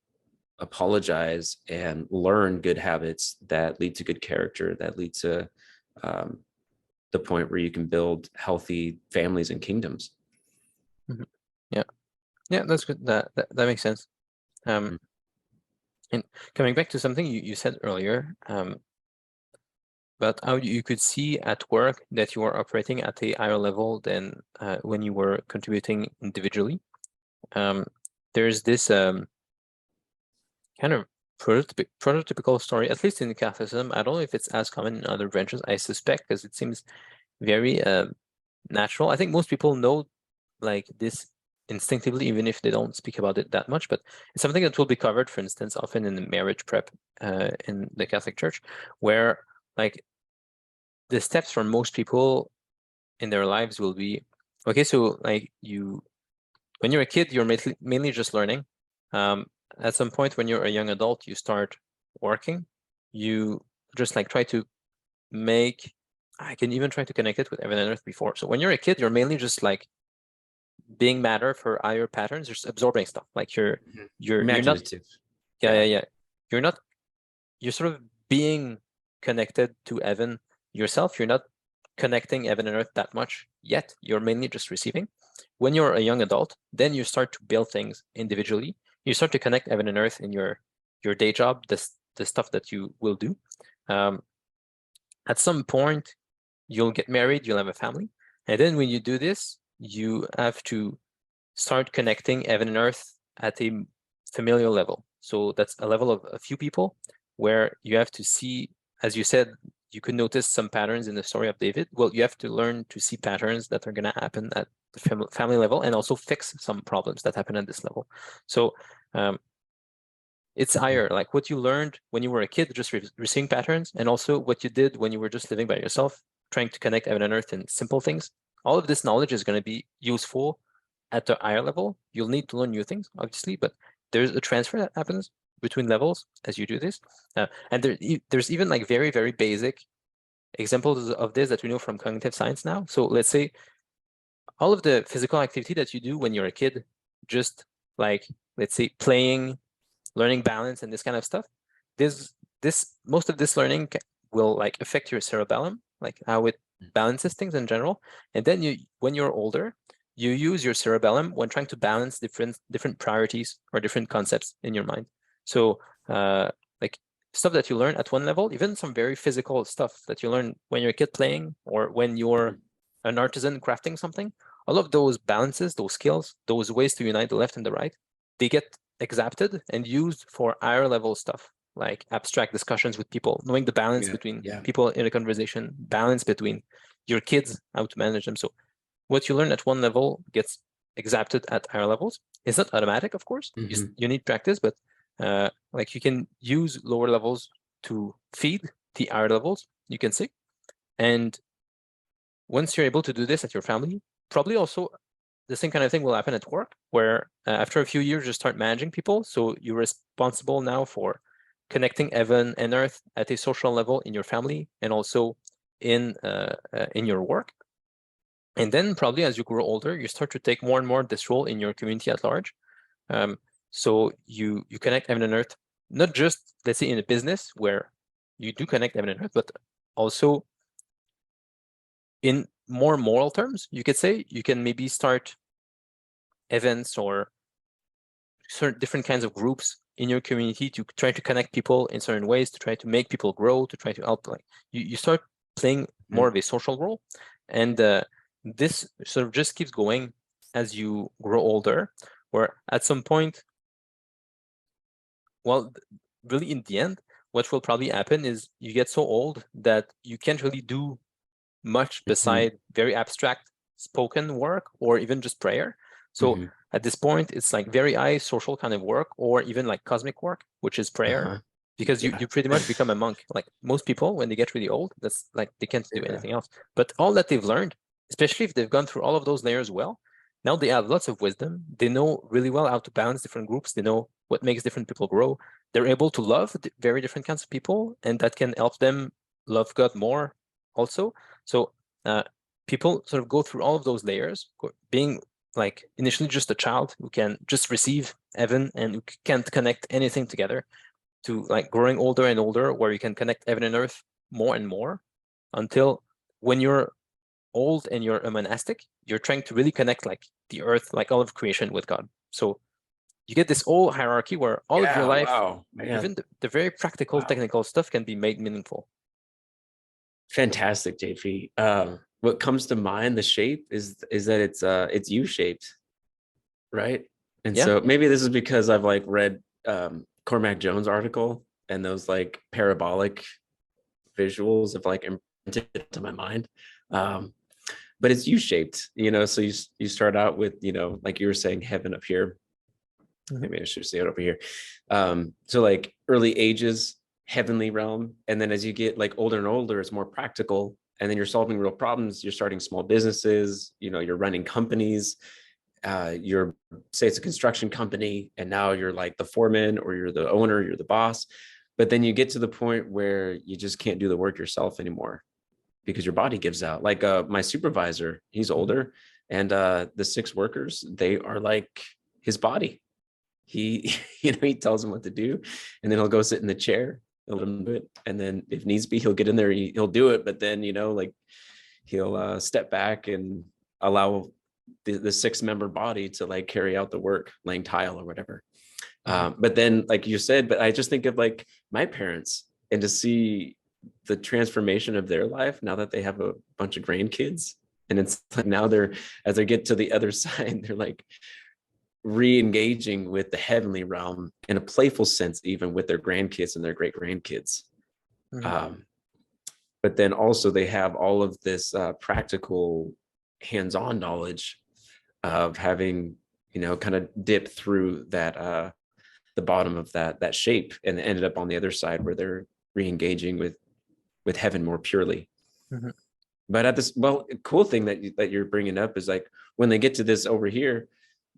apologize and learn good habits that lead to good character, that lead to the point where you can build healthy families and kingdoms. Yeah, yeah, that's good. That makes sense. And coming back to something you said earlier, but how you could see at work that you are operating at a higher level than when you were contributing individually. There's this kind of prototypical story, at least in Catholicism. I don't know if it's as common in other branches. I suspect, because it seems very natural. I think most people know like this instinctively, even if they don't speak about it that much. But it's something that will be covered, for instance, often in the marriage prep in the Catholic Church, where like the steps for most people in their lives will be, okay, so like when you're a kid, you're mainly just learning. At some point when you're a young adult, you start working. You just like try to make, I can even try to connect it with heaven and earth before. So when you're a kid, you're mainly just like being matter for higher patterns, just absorbing stuff. Like you're not, yeah. You're sort of being connected to heaven yourself. You're not connecting heaven and earth that much yet. You're mainly just receiving. When you're a young adult, then you start to build things individually. You start to connect heaven and earth in your day job, the stuff that you will do. At some point, you'll get married, you'll have a family. And then when you do this, you have to start connecting heaven and earth at a familial level. So that's a level of a few people where you have to see, as you said, you could notice some patterns in the story of David. Well, you have to learn to see patterns that are going to happen at the family level and also fix some problems that happen at this level. So it's higher, like what you learned when you were a kid, just receiving patterns, and also what you did when you were just living by yourself, trying to connect heaven and earth in simple things. All of this knowledge is going to be useful at the higher level. You'll need to learn new things, obviously, but there's a transfer that happens between levels as you do this. And there's even like very, very basic examples of this that we know from cognitive science now. So let's say all of the physical activity that you do when you're a kid, just like, let's say, playing, learning balance and this kind of stuff, most of this learning will like affect your cerebellum, like how it balances things in general. And then when you're older, you use your cerebellum when trying to balance different priorities or different concepts in your mind. So like stuff that you learn at one level, even some very physical stuff that you learn when you're a kid playing or when you're an artisan crafting something, all of those balances, those skills, those ways to unite the left and the right, they get exapted and used for higher level stuff, like abstract discussions with people, knowing the balance between people in a conversation, balance between your kids, how to manage them. So what you learn at one level gets exapted at higher levels. It's not automatic, of course. You need practice, but like you can use lower levels to feed the higher levels, you can say. And once you're able to do this at your family, probably also the same kind of thing will happen at work, where after a few years, you start managing people. So you're responsible now for connecting heaven and earth at a social level in your family and also in your work. And then probably as you grow older, you start to take more and more this role in your community at large. So you connect heaven and earth, not just, let's say, in a business where you do connect heaven and earth, but also in more moral terms, you could say. You can maybe start events or certain different kinds of groups in your community to try to connect people in certain ways, to try to make people grow, to try to help. Like you start playing more of a social role, and this sort of just keeps going as you grow older, where at some point, well, really in the end, what will probably happen is you get so old that you can't really do much beside very abstract spoken work or even just prayer. So at this point, it's like very high social kind of work or even like cosmic work, which is prayer, because you pretty much become a monk. Like most people, when they get really old, that's like they can't do anything else. But all that they've learned, especially if they've gone through all of those layers well, now they have lots of wisdom. They know really well how to balance different groups. They know what makes different people grow. They're able to love very different kinds of people, and that can help them love God more also. So people sort of go through all of those layers, being like initially just a child who can just receive heaven and who can't connect anything together, to like growing older and older, where you can connect heaven and earth more and more, until when you're old and you're a monastic, you're trying to really connect like the earth, like all of creation with God. So you get this whole hierarchy where all of your Yeah, life, wow, man. even the very practical, Wow. technical stuff can be made meaningful. Fantastic, JP. What comes to mind, the shape is that it's U-shaped, right? And Yeah. so maybe this is because I've like read Cormac Jones' article, and those like parabolic visuals have like imprinted to my mind. But it's U-shaped, so you start out with, like you were saying, heaven up here. Maybe I should say it over here. So like early ages, heavenly realm. And then as you get like older and older, it's more practical. And then you're solving real problems. You're starting small businesses, you're running companies. You're, say it's a construction company, and now you're like the foreman, or you're the owner, you're the boss. But then you get to the point where you just can't do the work yourself anymore because your body gives out. Like my supervisor, he's older, and the 6 workers, they are like his body. He he tells him what to do, and then he'll go sit in the chair a little bit, and then if needs be, he'll get in there, he'll do it. But then like he'll step back and allow the 6-member body to like carry out the work, laying tile or whatever. But then, like you said, but I just think of like my parents, and to see the transformation of their life now that they have a bunch of grandkids, and it's like now as they get to the other side, they're like re-engaging with the heavenly realm in a playful sense, even with their grandkids and their great grandkids. But then also they have all of this practical hands-on knowledge of having, kind of dipped through that the bottom of that shape, and ended up on the other side where they're re-engaging with heaven more purely. But at this, cool thing that you're bringing up is like when they get to this over here,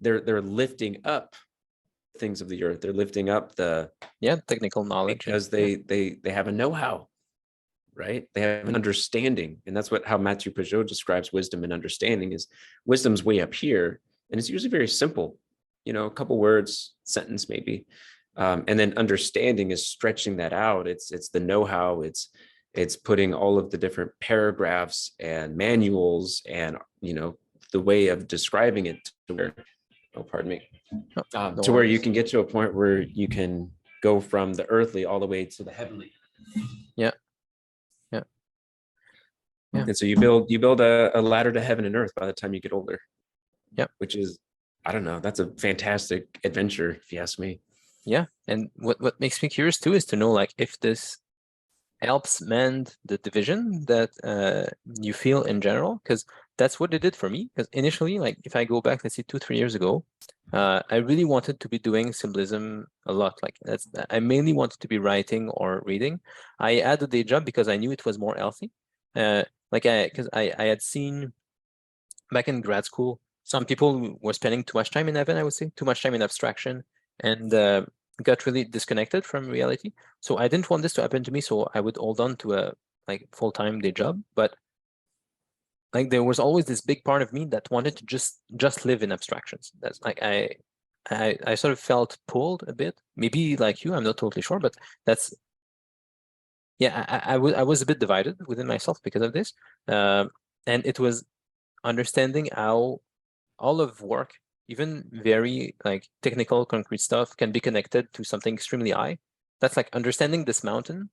they're lifting up things of the earth. They're lifting up the technical knowledge, because they have a know-how, right? They have an understanding, and that's how Mathieu Peugeot describes wisdom and understanding. Is wisdom's way up here, and it's usually very simple, a couple words, sentence maybe, and then understanding is stretching that out. It's the know-how. It's putting all of the different paragraphs and manuals and the way of describing it to where, pardon me, to where you can get to a point where you can go from the earthly all the way to the heavenly. Yeah. And so you build a ladder to heaven and earth by the time you get older. Yeah. Which is, I don't know, that's a fantastic adventure, if you ask me. Yeah. And what makes me curious too is to know like if this helps mend the division that you feel in general, because that's what it did for me. Because initially, like if I go back, let's say 2-3 years ago, I really wanted to be doing symbolism a lot. Like I mainly wanted to be writing or reading. I had a day job because I knew it was more healthy. Because I had seen back in grad school, some people were spending too much time in heaven, I would say, too much time in abstraction, and got really disconnected from reality. So I didn't want this to happen to me, so I would hold on to a full-time day job. But like there was always this big part of me that wanted to just live in abstractions. That's like I sort of felt pulled a bit. Maybe like you, I'm not totally sure, but that's I was a bit divided within myself because of this. And it was understanding how all of work, even very like technical, concrete stuff, can be connected to something extremely high. That's like understanding this mountain.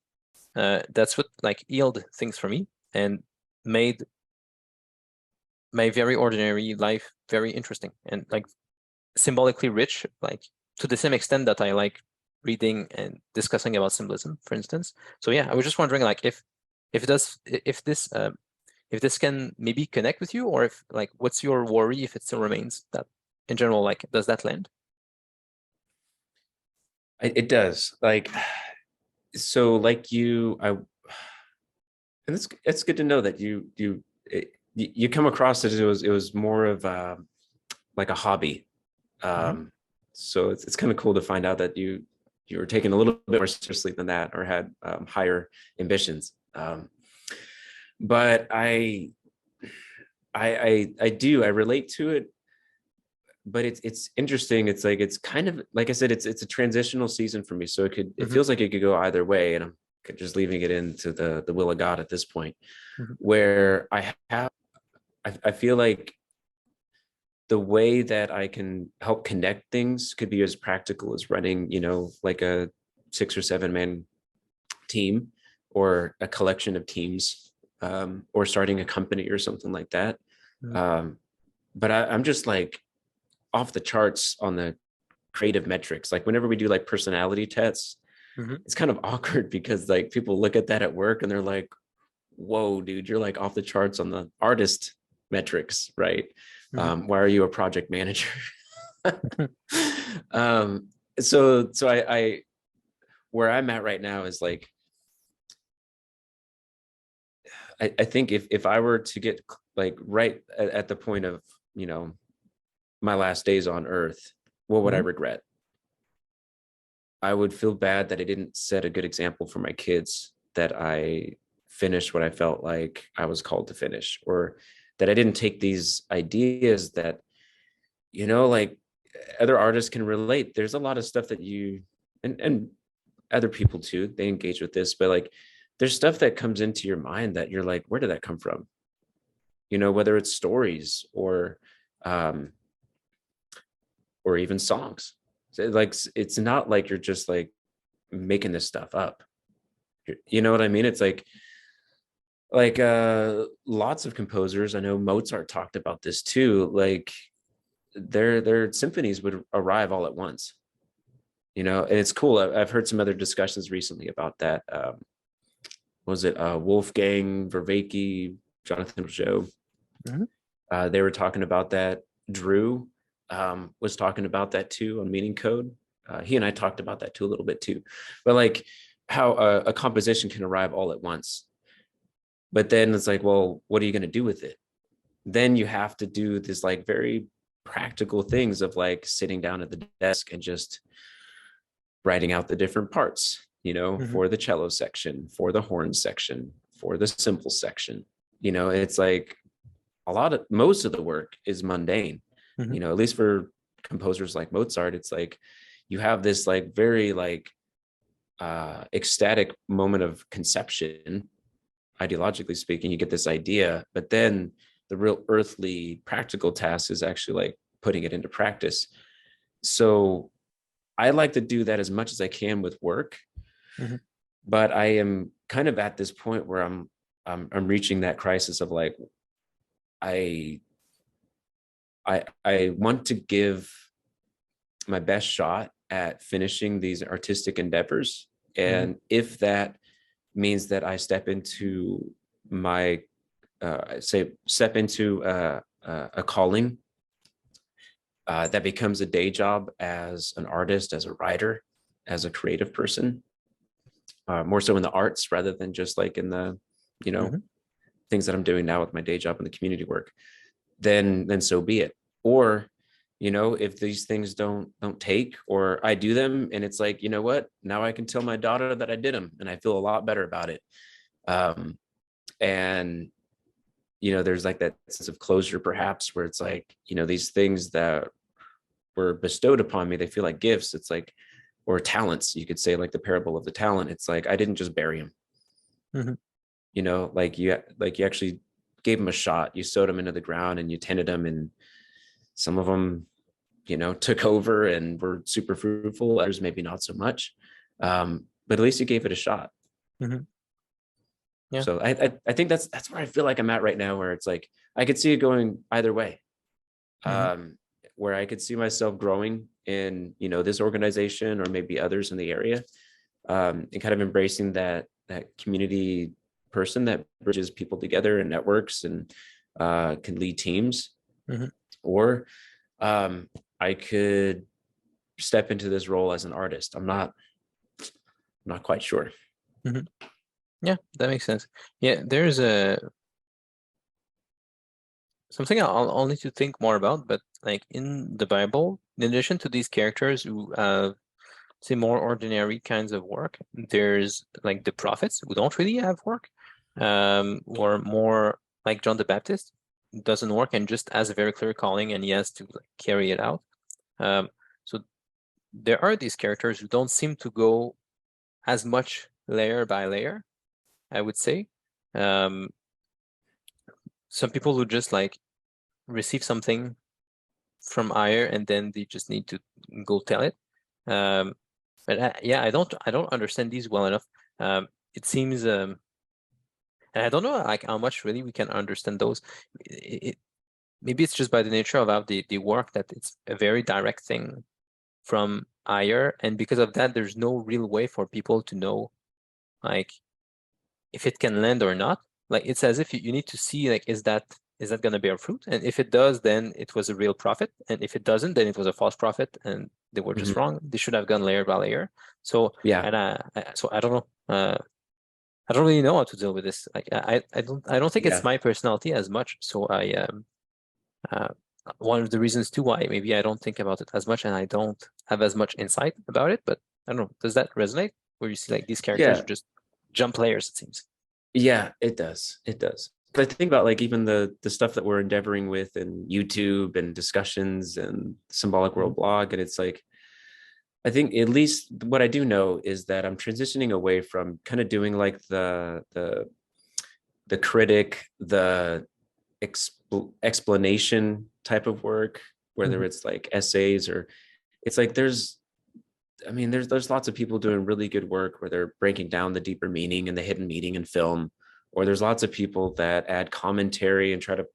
That's what like healed things for me and made my very ordinary life very interesting and like symbolically rich, like to the same extent that I like reading and discussing about symbolism, for instance. So yeah, I was just wondering like if this can maybe connect with you, or if like what's your worry if it still remains that in general, like does that land? It does. Like, so like and it's good to know that you come across it was more of like a hobby. So it's kind of cool to find out that you were taken a little bit more seriously than that, or had higher ambitions. But I relate to it, but it's interesting. It's like, it's kind of, like I said, it's a transitional season for me. So it feels like it could go either way. And I'm just leaving it into the will of God at this point, where I have I feel like the way that I can help connect things could be as practical as running, like a 6 or 7 man team or a collection of teams, or starting a company or something like that. Mhm. Um, but I'm just like off the charts on the creative metrics. Like whenever we do like personality tests, Mhm. it's kind of awkward because like people look at that at work and they're like, whoa, dude, you're like off the charts on the artist metrics, right? Mhm. Why are you a project manager? um, so I where I'm at right now is like, I think if I were to get like right at the point of, my last days on earth, what would I Mhm. regret? I would feel bad that I didn't set a good example for my kids, that I finished what I felt like I was called to finish, or that I didn't take these ideas that, like other artists can relate. There's a lot of stuff that and other people too, they engage with this, but like there's stuff that comes into your mind that you're like, where did that come from? Whether it's stories um or even songs. So like it's not like you're just like making this stuff up. You know what I mean? It's like lots of composers, I know Mozart talked about this too, like their symphonies would arrive all at once, and it's cool. I've heard some other discussions recently about that. Was it Wolfgang Vervaeke, Jonathan Joe? Mhm. They were talking about that. Drew was talking about that too on Meaning Code. He and I talked about that too a little bit too, but like how a composition can arrive all at once. But then it's like, well, what are you going to do with it? Then you have to do this like very practical things of like sitting down at the desk and just writing out the different parts, Mhm. for the cello section, for the horn section, for the simple section. It's like most of the work is mundane, Mhm. at least for composers like Mozart. It's like you have this like very like ecstatic moment of conception, ideologically speaking. You get this idea, but then the real earthly practical task is actually like putting it into practice. So I like to do that as much as I can with work, Mhm. but I am kind of at this point where I'm reaching that crisis of like, I I want to give my best shot at finishing these artistic endeavors. Mhm. And if that means that I step into my step into a calling that becomes a day job as an artist, as a writer, as a creative person, more so in the arts rather than just like in the, you know, Mhm. things that I'm doing now with my day job and the community work, then so be it. Or, if these things don't take, or I do them and it's like, what, now I can tell my daughter that I did them and I feel a lot better about it. Um, and there's like that sense of closure perhaps, where it's like, these things that were bestowed upon me, they feel like gifts. It's like, or talents, you could say, like the parable of the talent. It's like I didn't just bury them. Mhm. Like you actually gave them a shot. You sowed them into the ground and you tended them, and some of them, took over and were super fruitful. Others maybe not so much, but at least you gave it a shot. Mhm. Yeah. So I think that's where I feel like I'm at right now, where it's like I could see it going either way. Mhm. um, where I could see myself growing in, this organization or maybe others in the area, and kind of embracing that community person that bridges people together and networks and can lead teams. Mhm. Or I could step into this role as an artist. I'm not quite sure. Mhm. Yeah, that makes sense. Yeah, there's a something I'll need to think more about, but like in the Bible, in addition to these characters who say more ordinary kinds of work, there's like the prophets who don't really have work, or more like John the Baptist, doesn't work and just has a very clear calling and he has to like carry it out. So there are these characters who don't seem to go as much layer by layer, I would say. Um, some people who just like receive something from higher and then they just need to go tell it. But yeah, I don't understand these well enough. It seems and I don't know like how much really we can understand those. Maybe it's just by the nature of how they work that it's a very direct thing from higher, and because of that, there's no real way for people to know like if it can land or not. Like it's as if you need to see like is that going to bear fruit, and if it does, then it was a real profit, and if it doesn't, then it was a false profit, and they were just Mhm. wrong. They should have gone layer by layer. So Yeah, and so I don't know. I don't really know how to deal with this. Like I don't think it's yeah, my personality as much. So uh, one of the reasons too why maybe I don't think about it as much and I don't have as much insight about it. But I don't know. Does that resonate? Where you see like these characters yeah, are just jump layers, it seems. yeah. It does. It does. But I think about like even the stuff that we're endeavoring with in YouTube and discussions and Symbolic Mhm. World blog, and it's like I think at least what I do know is that I'm transitioning away from kind of doing like the critic, the explanation type of work, whether Mhm. it's like essays or it's like I mean, there's lots of people doing really good work where they're breaking down the deeper meaning and the hidden meaning in film, or there's lots of people that add commentary and try to,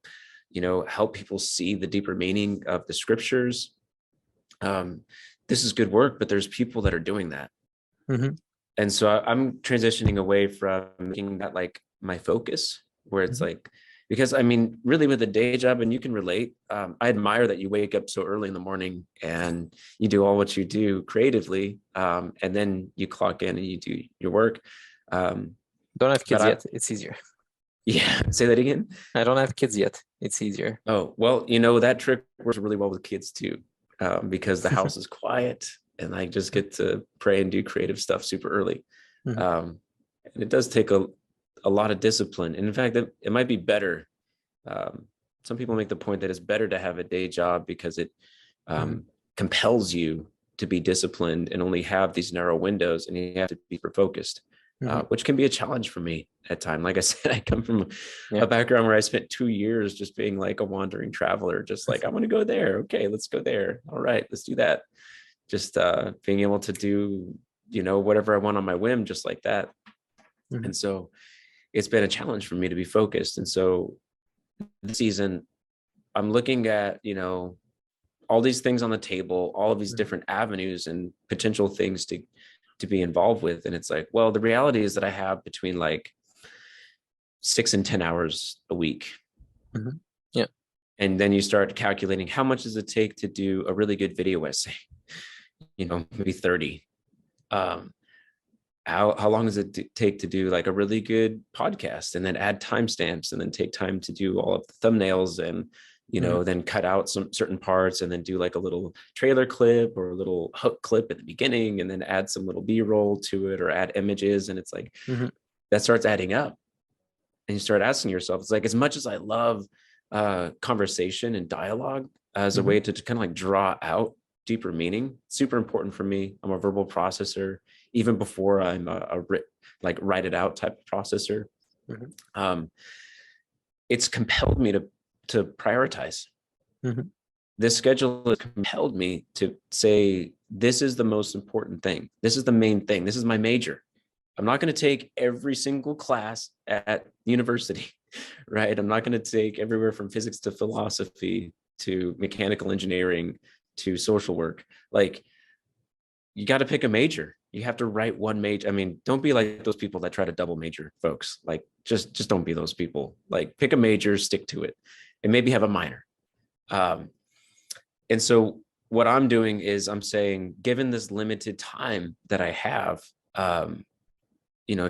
help people see the deeper meaning of the scriptures. Um, this is good work, but there's people that are doing that. Mhm. And so I'm transitioning away from making that like my focus, where it's Mhm. like, because I mean, really with a day job, and you can relate, I admire that you wake up so early in the morning and you do all what you do creatively, and then you clock in and you do your work. Um, Don't have but kids yet. It's easier. yeah, say that again. I don't have kids yet. It's easier. Oh, well, that trick works really well with kids too, because the house is quiet and I just get to pray and do creative stuff super early. Mhm. Um, and it does take a lot of discipline. And in fact, it might be better. Um, some people make the point that it's better to have a day job because it Mhm. compels you to be disciplined and only have these narrow windows, and you have to be focused, Mhm. which can be a challenge for me at times. Like I said, I come from Yeah. a background where I spent 2 years just being like a wandering traveler, just like I want to go there. Okay, let's go there. All right, let's do that. Just being able to do whatever I want on my whim, just like that. Mhm. And so it's been a challenge for me to be focused. And so this season, I'm looking at, all these things on the table, all of these Mhm. different avenues and potential things to be involved with. And it's like, well, the reality is that I have between like 6 and 10 hours a week. Mhm. Yeah. And then you start calculating how much does it take to do a really good video essay, maybe 30. Um, how long does it take to do like a really good podcast and then add timestamps and then take time to do all of the thumbnails and Mhm. then cut out some certain parts and then do like a little trailer clip or a little hook clip at the beginning and then add some little b-roll to it or add images, and it's like Mhm. that starts adding up, and you start asking yourself, it's like, as much as I love conversation and dialogue as a Mhm. way to kind of like draw out deeper meaning, super important for me. I'm a verbal processor even before I'm like write it out type of processor. Mhm. um, it's compelled me to prioritize. Mhm. This schedule has compelled me to say, this is the most important thing, this is the main thing, this is my major. I'm not going to take every single class at university, right? I'm not going to take everywhere from physics to philosophy to mechanical engineering to social work. Like, you got to pick a major. You have to write one major. I mean, don't be like those people that try to double major, folks. Like, just don't be those people. Like, pick a major, stick to it, and maybe have a minor. Um, and so what I'm doing is I'm saying, given this limited time that I have, um,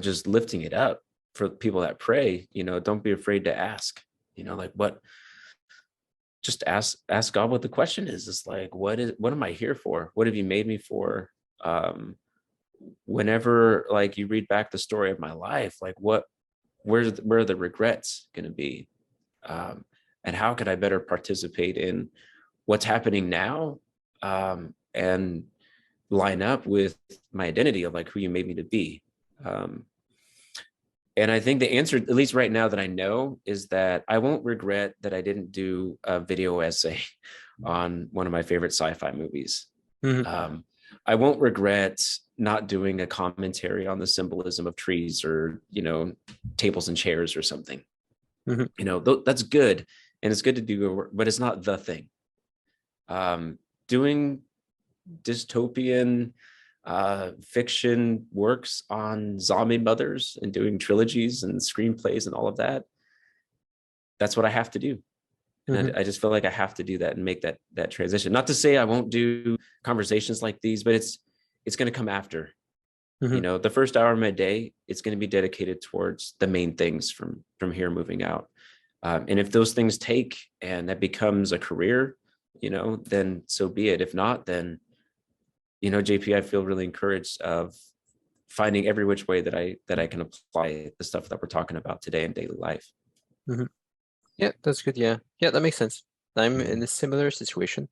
just lifting it up for people that pray, don't be afraid to ask, like what, just ask God what the question is. It's like, what am I here for? What have you made me for? Whenever like you read back the story of my life, like where are the regrets going to be? Um, and how could I better participate in what's happening now? And line up with my identity of like who you made me to be. Um, And I think the answer, at least right now that I know, is that I won't regret that I didn't do a video essay on one of my favorite sci-fi movies. Mhm. I won't regret not doing a commentary on the symbolism of trees, or, tables and chairs or something. Mhm. That's good. And it's good to do, but it's not the thing. Doing dystopian fiction works on zombie mothers and doing trilogies and screenplays and all of that, that's what I have to do. And Mhm. I just feel like I have to do that and make that transition. Not to say I won't do conversations like these, but it's going to come after. Mhm. The first hour of my day, it's going to be dedicated towards the main things from here moving out. And if those things take and that becomes a career, then so be it. If not, then, JP, I feel really encouraged of finding every which way that I can apply the stuff that we're talking about today in daily life. Mhm. Yeah, that's good. Yeah. Yeah, that makes sense. I'm in Mhm. a similar situation.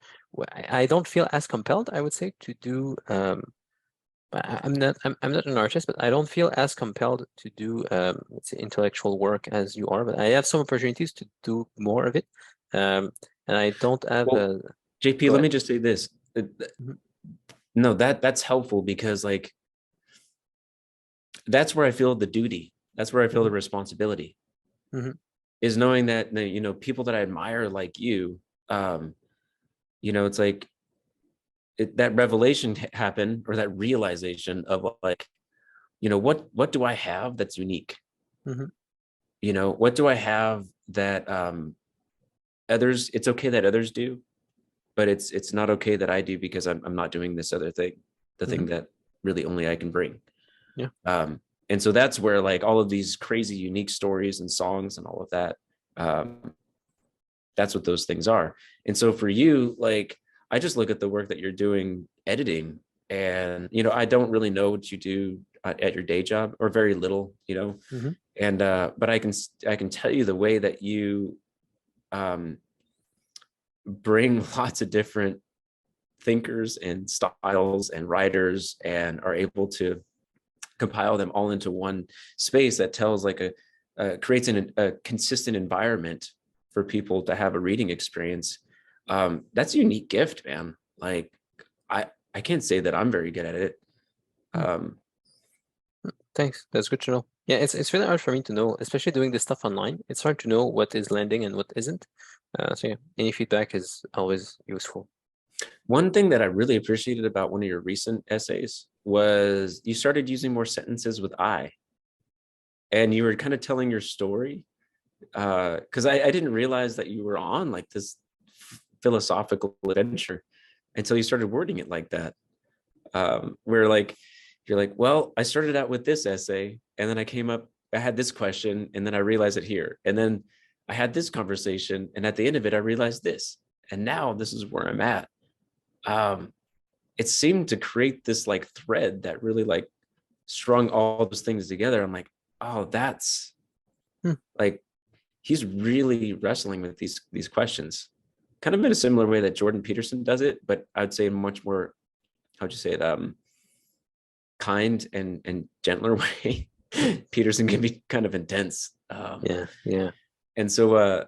I don't feel as compelled, I would say, to do I'm not an artist, but I don't feel as compelled to do let's say intellectual work as you are, but I have some opportunities to do more of it. And I don't have Well, JP, go let me ahead. just say this. Mhm. No, that's helpful, because like that's where I feel the duty. That's where I feel the Mhm. responsibility, Mhm. is knowing that, people that I admire like you, um, it's like that revelation happened, or that realization of like, what do I have that's unique? Mhm. What do I have that others, it's okay that others do, but it's not okay that I do, because I'm not doing this other thing, the Mhm. thing that really only I can bring. Yeah. Um, and so that's where like all of these crazy unique stories and songs and all of that, um, that's what those things are. And so for you, like, I just look at the work that you're doing editing, and I don't really know what you do at your day job, or very little, Mhm. and but I can tell you the way that you um bring lots of different thinkers and styles and writers, and are able to compile them all into one space that tells like creates a consistent environment for people to have a reading experience. That's a unique gift, man. Like, I can't say that I'm very good at it. Mm. um Thanks. That's good to know. Yeah, it's really hard for me to know, especially doing this stuff online. It's hard to know what is landing and what isn't. So yeah, any feedback is always useful. One thing that I really appreciated about one of your recent essays was you started using more sentences with I, and you were kind of telling your story, because I didn't realize that you were on like this philosophical adventure until you started wording it like that. Where like you're like, well, I started out with this essay, and then I had this question, and then I realized it here, and then I had this conversation, and at the end of it, I realized this, and now this is where I'm at. Um, it seemed to create this like thread that really like strung all those things together. I'm like, oh, that's Hmm. like, he's really wrestling with these questions, kind of in a similar way that Jordan Peterson does it, but I'd say much more, how'd you say it, kind and gentler way. Peterson can be kind of intense, Yeah, yeah. and so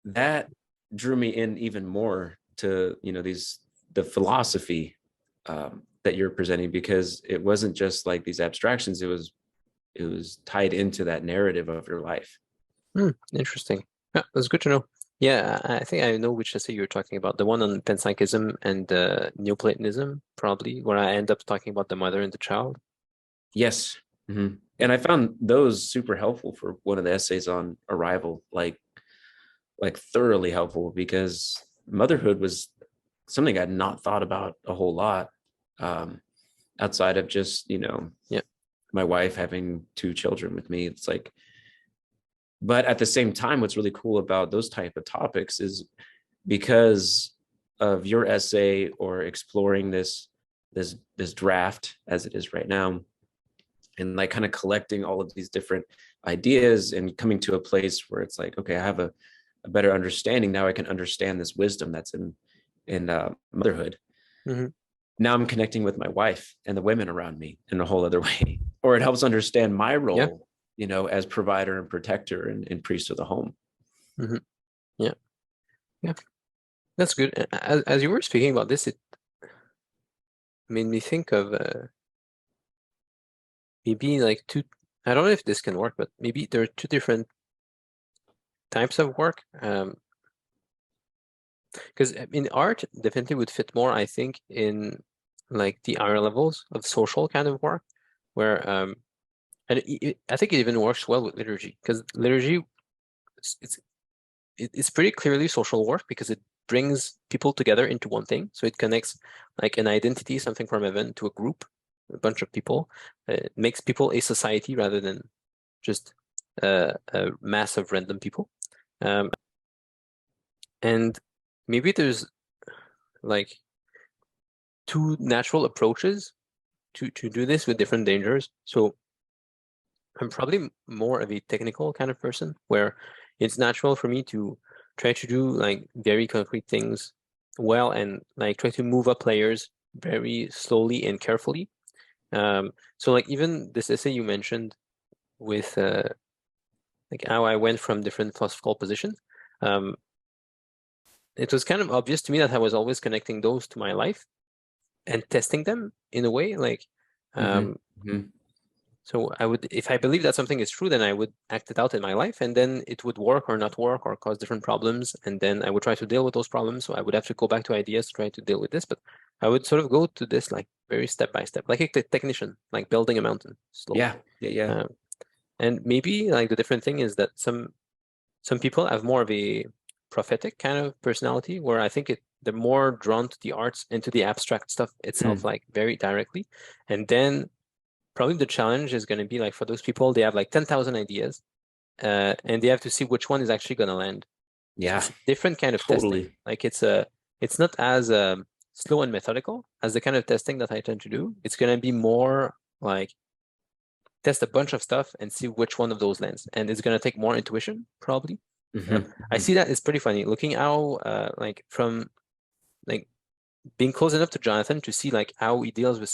that drew me in even more to the philosophy that you're presenting, because it wasn't just like these abstractions, it was tied into that narrative of your life. Interesting. Yeah, that's good to know. Yeah, I think I know which essay you're talking about. The one on panpsychism and Neoplatonism, probably, where I end up talking about the mother and the child. Yes. Yeah. And I found those super helpful for one of the essays on arrival, like thoroughly helpful, because motherhood was something I'd not thought about a whole lot, um, outside of just Yeah. my wife having two children with me. It's like, but at the same time, what's really cool about those type of topics is because of your essay, or exploring this draft as it is right now, and like kind of collecting all of these different ideas and coming to a place where it's like, okay, I have a better understanding now. I can understand this wisdom that's in motherhood. Hmm. Now I'm connecting with my wife and the women around me in a whole other way, or it helps understand my Yeah. role as provider and protector and priest of the home. Yeah, yeah, that's good. As you were speaking about this, it made me think of maybe like two. I don't know if this can work, but maybe there are two different types of work. Because art definitely would fit more, I think, in like the higher levels of social kind of work, where and I think it even works well with liturgy, because liturgy it's it's pretty clearly social work because it brings people together into one thing. So it connects like an identity, something from heaven, to a group, a bunch of people. It makes people a society rather than just a mass of random people. Um, and maybe there's like two natural approaches to do this with different dangers. So I'm probably more of a technical kind of person where it's natural for me to try to do like very concrete things well and like try to move up layers very slowly and carefully. So like even this essay you mentioned with like how I went from different philosophical positions, um, it was kind of obvious to me that I was always connecting those to my life and testing them in a way like so I would, if I believe that something is true, then I would act it out in my life, and then it would work or not work or cause different problems, and then I would try to deal with those problems. So I would have to go back to ideas to try to deal with this, but I would sort of go to this like very step by step, like a technician, like building a mountain slowly. Yeah. And maybe like the different thing is that some people have more of a prophetic kind of personality, where I think they're more drawn to the arts and to the abstract stuff itself, like very directly, and then probably the challenge is going to be like for those people, they have like 10,000 ideas, and they have to see which one is actually going to land. So Yeah, it's a different kind of testing. totally. Like it's not as slow and methodical as the kind of testing that I tend to do. It's going to be more like test a bunch of stuff and see which one of those lands, and it's going to take more intuition probably. I see that it's pretty funny looking how like from like being close enough to Jonathan to see like how he deals with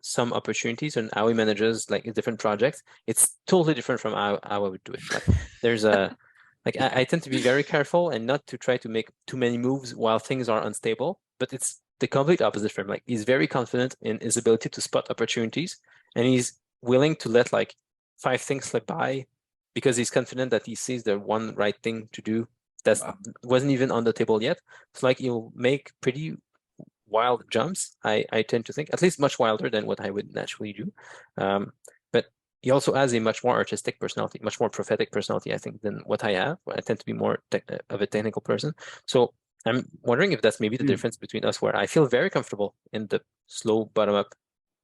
some opportunities and how he manages like different projects. It's totally different from how I would do it. Like there's a like I tend to be very careful and not to try to make too many moves while things are unstable, but it's the complete opposite from like he's very confident in his ability to spot opportunities, and he's willing to let like 5 things slip by because he's confident that he sees the one right thing to do that wasn't even on the table yet. It's like he'll make pretty wild jumps, I tend to think, at least much wilder than what I would naturally do. But he also has a much more artistic personality, much more prophetic personality, I think, than what I have. I tend to be more of a technical person. So I'm wondering if that's maybe the difference between us, where I feel very comfortable in the slow bottom-up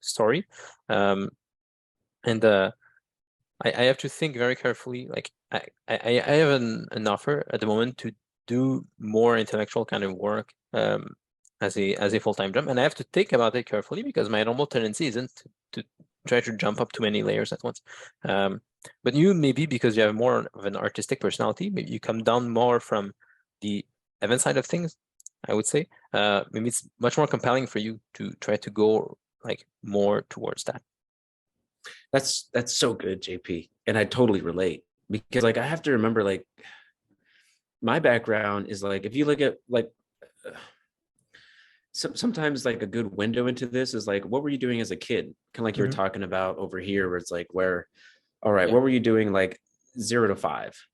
story. And I have to think very carefully. Like I have an offer at the moment to do more intellectual kind of work as a full-time job, and I have to think about it carefully because my normal tendency isn't to try to jump up too many layers at once. But you maybe because you have more of an artistic personality, maybe you come down more from the event side of things, I would say. Maybe it's much more compelling for you to try to go like more towards that. That's so good, JP. And I totally relate because like I have to remember like my background is like if you look at like sometimes like a good window into this is like what were you doing as a kid? Kind of like you were talking about over here where it's like where all right, what were you doing like 0 to 5?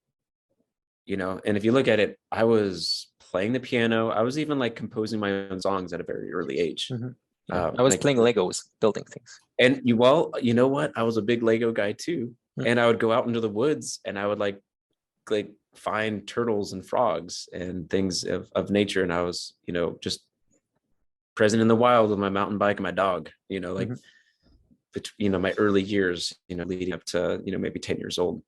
And if you look at it, I was playing the piano. I was even like composing my own songs at a very early age. I was playing Legos, building things. And you know what? I was a big Lego guy too. And I would go out into the woods and I would like find turtles and frogs and things of nature. And I was, just present in the wild with my mountain bike and my dog, like, my early years, leading up to, maybe 10 years old.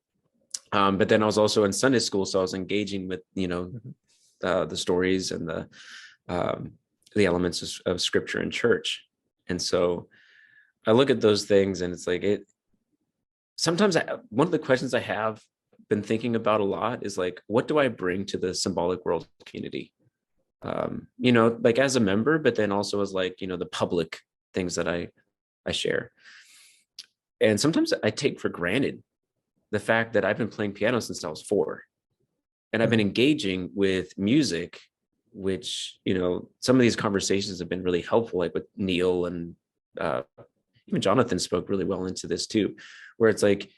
But then I was also in Sunday school. So I was engaging with, the stories and the elements of scripture and church. And so I look at those things and it's like sometimes one of the questions I have been thinking about a lot is like, what do I bring to the symbolic world community? Like as a member, but then also as like, the public things that I share. And sometimes I take for granted the fact that I've been playing piano since I was 4, and I've been engaging with music, which, you know, some of these conversations have been really helpful, like with Neil and even Jonathan spoke really well into this too, where it's like,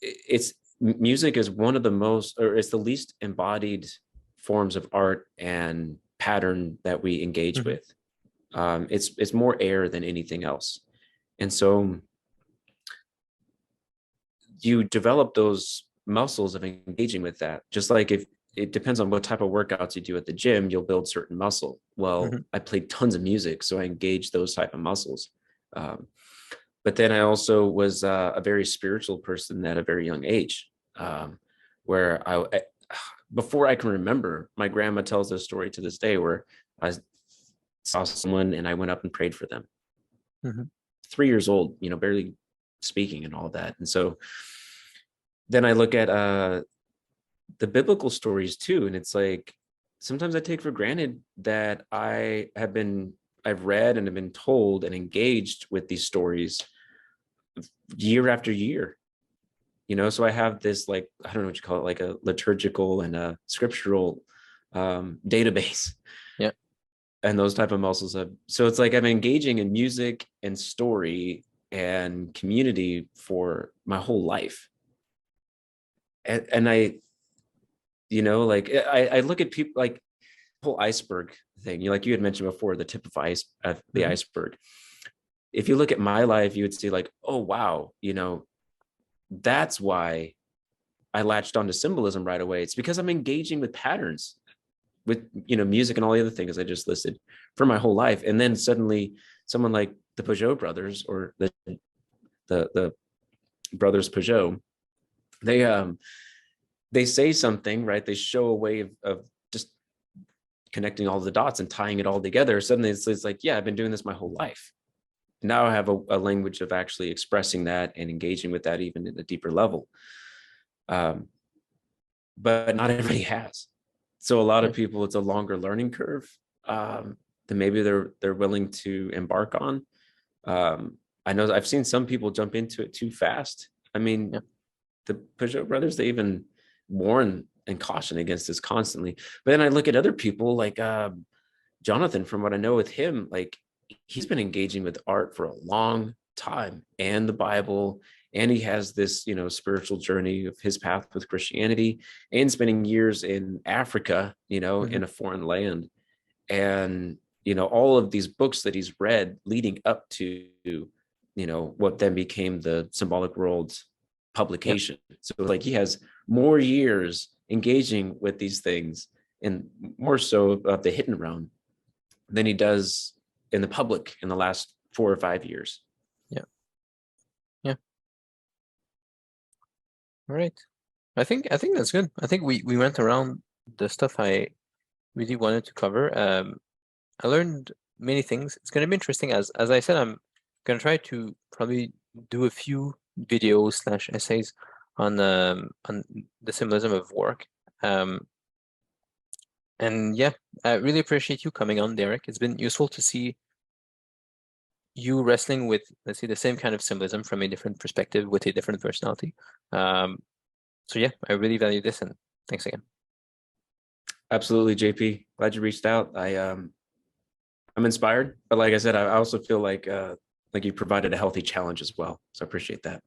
it's music is one of the most, or it's the least embodied forms of art and pattern that we engage with. It's more air than anything else. And so you develop those muscles of engaging with that. Just like, if it depends on what type of workouts you do at the gym, you'll build certain muscle. Well, I played tons of music, so I engaged those type of muscles. But then I also was a very spiritual person at a very young age, where before I can remember, my grandma tells this story to this day, where I saw someone and I went up and prayed for them. 3 years old, you know, barely speaking and all that. And so then I look at the biblical stories too, and it's like, sometimes I take for granted that I've read and have been told and engaged with these stories year after year, you know. So I have this, like, I don't know what you call it, like a liturgical and a scriptural database. Yeah. And those type of muscles so it's like I'm engaging in music and story and community for my whole life. And I, you know, like I look at people, like the whole iceberg thing, you like you had mentioned before, the tip of the iceberg. If you look at my life, you would see like, oh wow, you know, that's why I latched onto symbolism right away. It's because I'm engaging with patterns, with, you know, music and all the other things I just listed for my whole life. And then suddenly someone like the Peugeot brothers, or the brothers Peugeot, they say something, right? They show a way of just connecting all the dots and tying it all together. Suddenly it's like, yeah, I've been doing this my whole life. Now I have a language of actually expressing that and engaging with that even at a deeper level. But not everybody has. So a lot of people, it's a longer learning curve than maybe they're willing to embark on. I know I've seen some people jump into it too fast. I mean, the Peugeot brothers, they even warn and caution against this constantly. But then I look at other people like Jonathan, from what I know with him, like he's been engaging with art for a long time, and the Bible, and he has this, you know, spiritual journey of his path with Christianity, and spending years in Africa, you know, in a foreign land. And, you know, all of these books that he's read leading up to, you know, what then became the Symbolic World's publication. So like he has more years engaging with these things, and more so of the hidden realm, than he does in the public in the last 4 or 5 years. All right. I think that's good. I think we went around the stuff I really wanted to cover. I learned many things. It's gonna be interesting. As I said, I'm gonna try to probably do a few videos slash essays on the symbolism of work. And yeah, I really appreciate you coming on, Derek. It's been useful to see you wrestling with, let's say, the same kind of symbolism from a different perspective with a different personality. So yeah, I really value this, and thanks again. Absolutely, JP. Glad you reached out. I'm inspired, but like I said, I also feel like you provided a healthy challenge as well. So I appreciate that.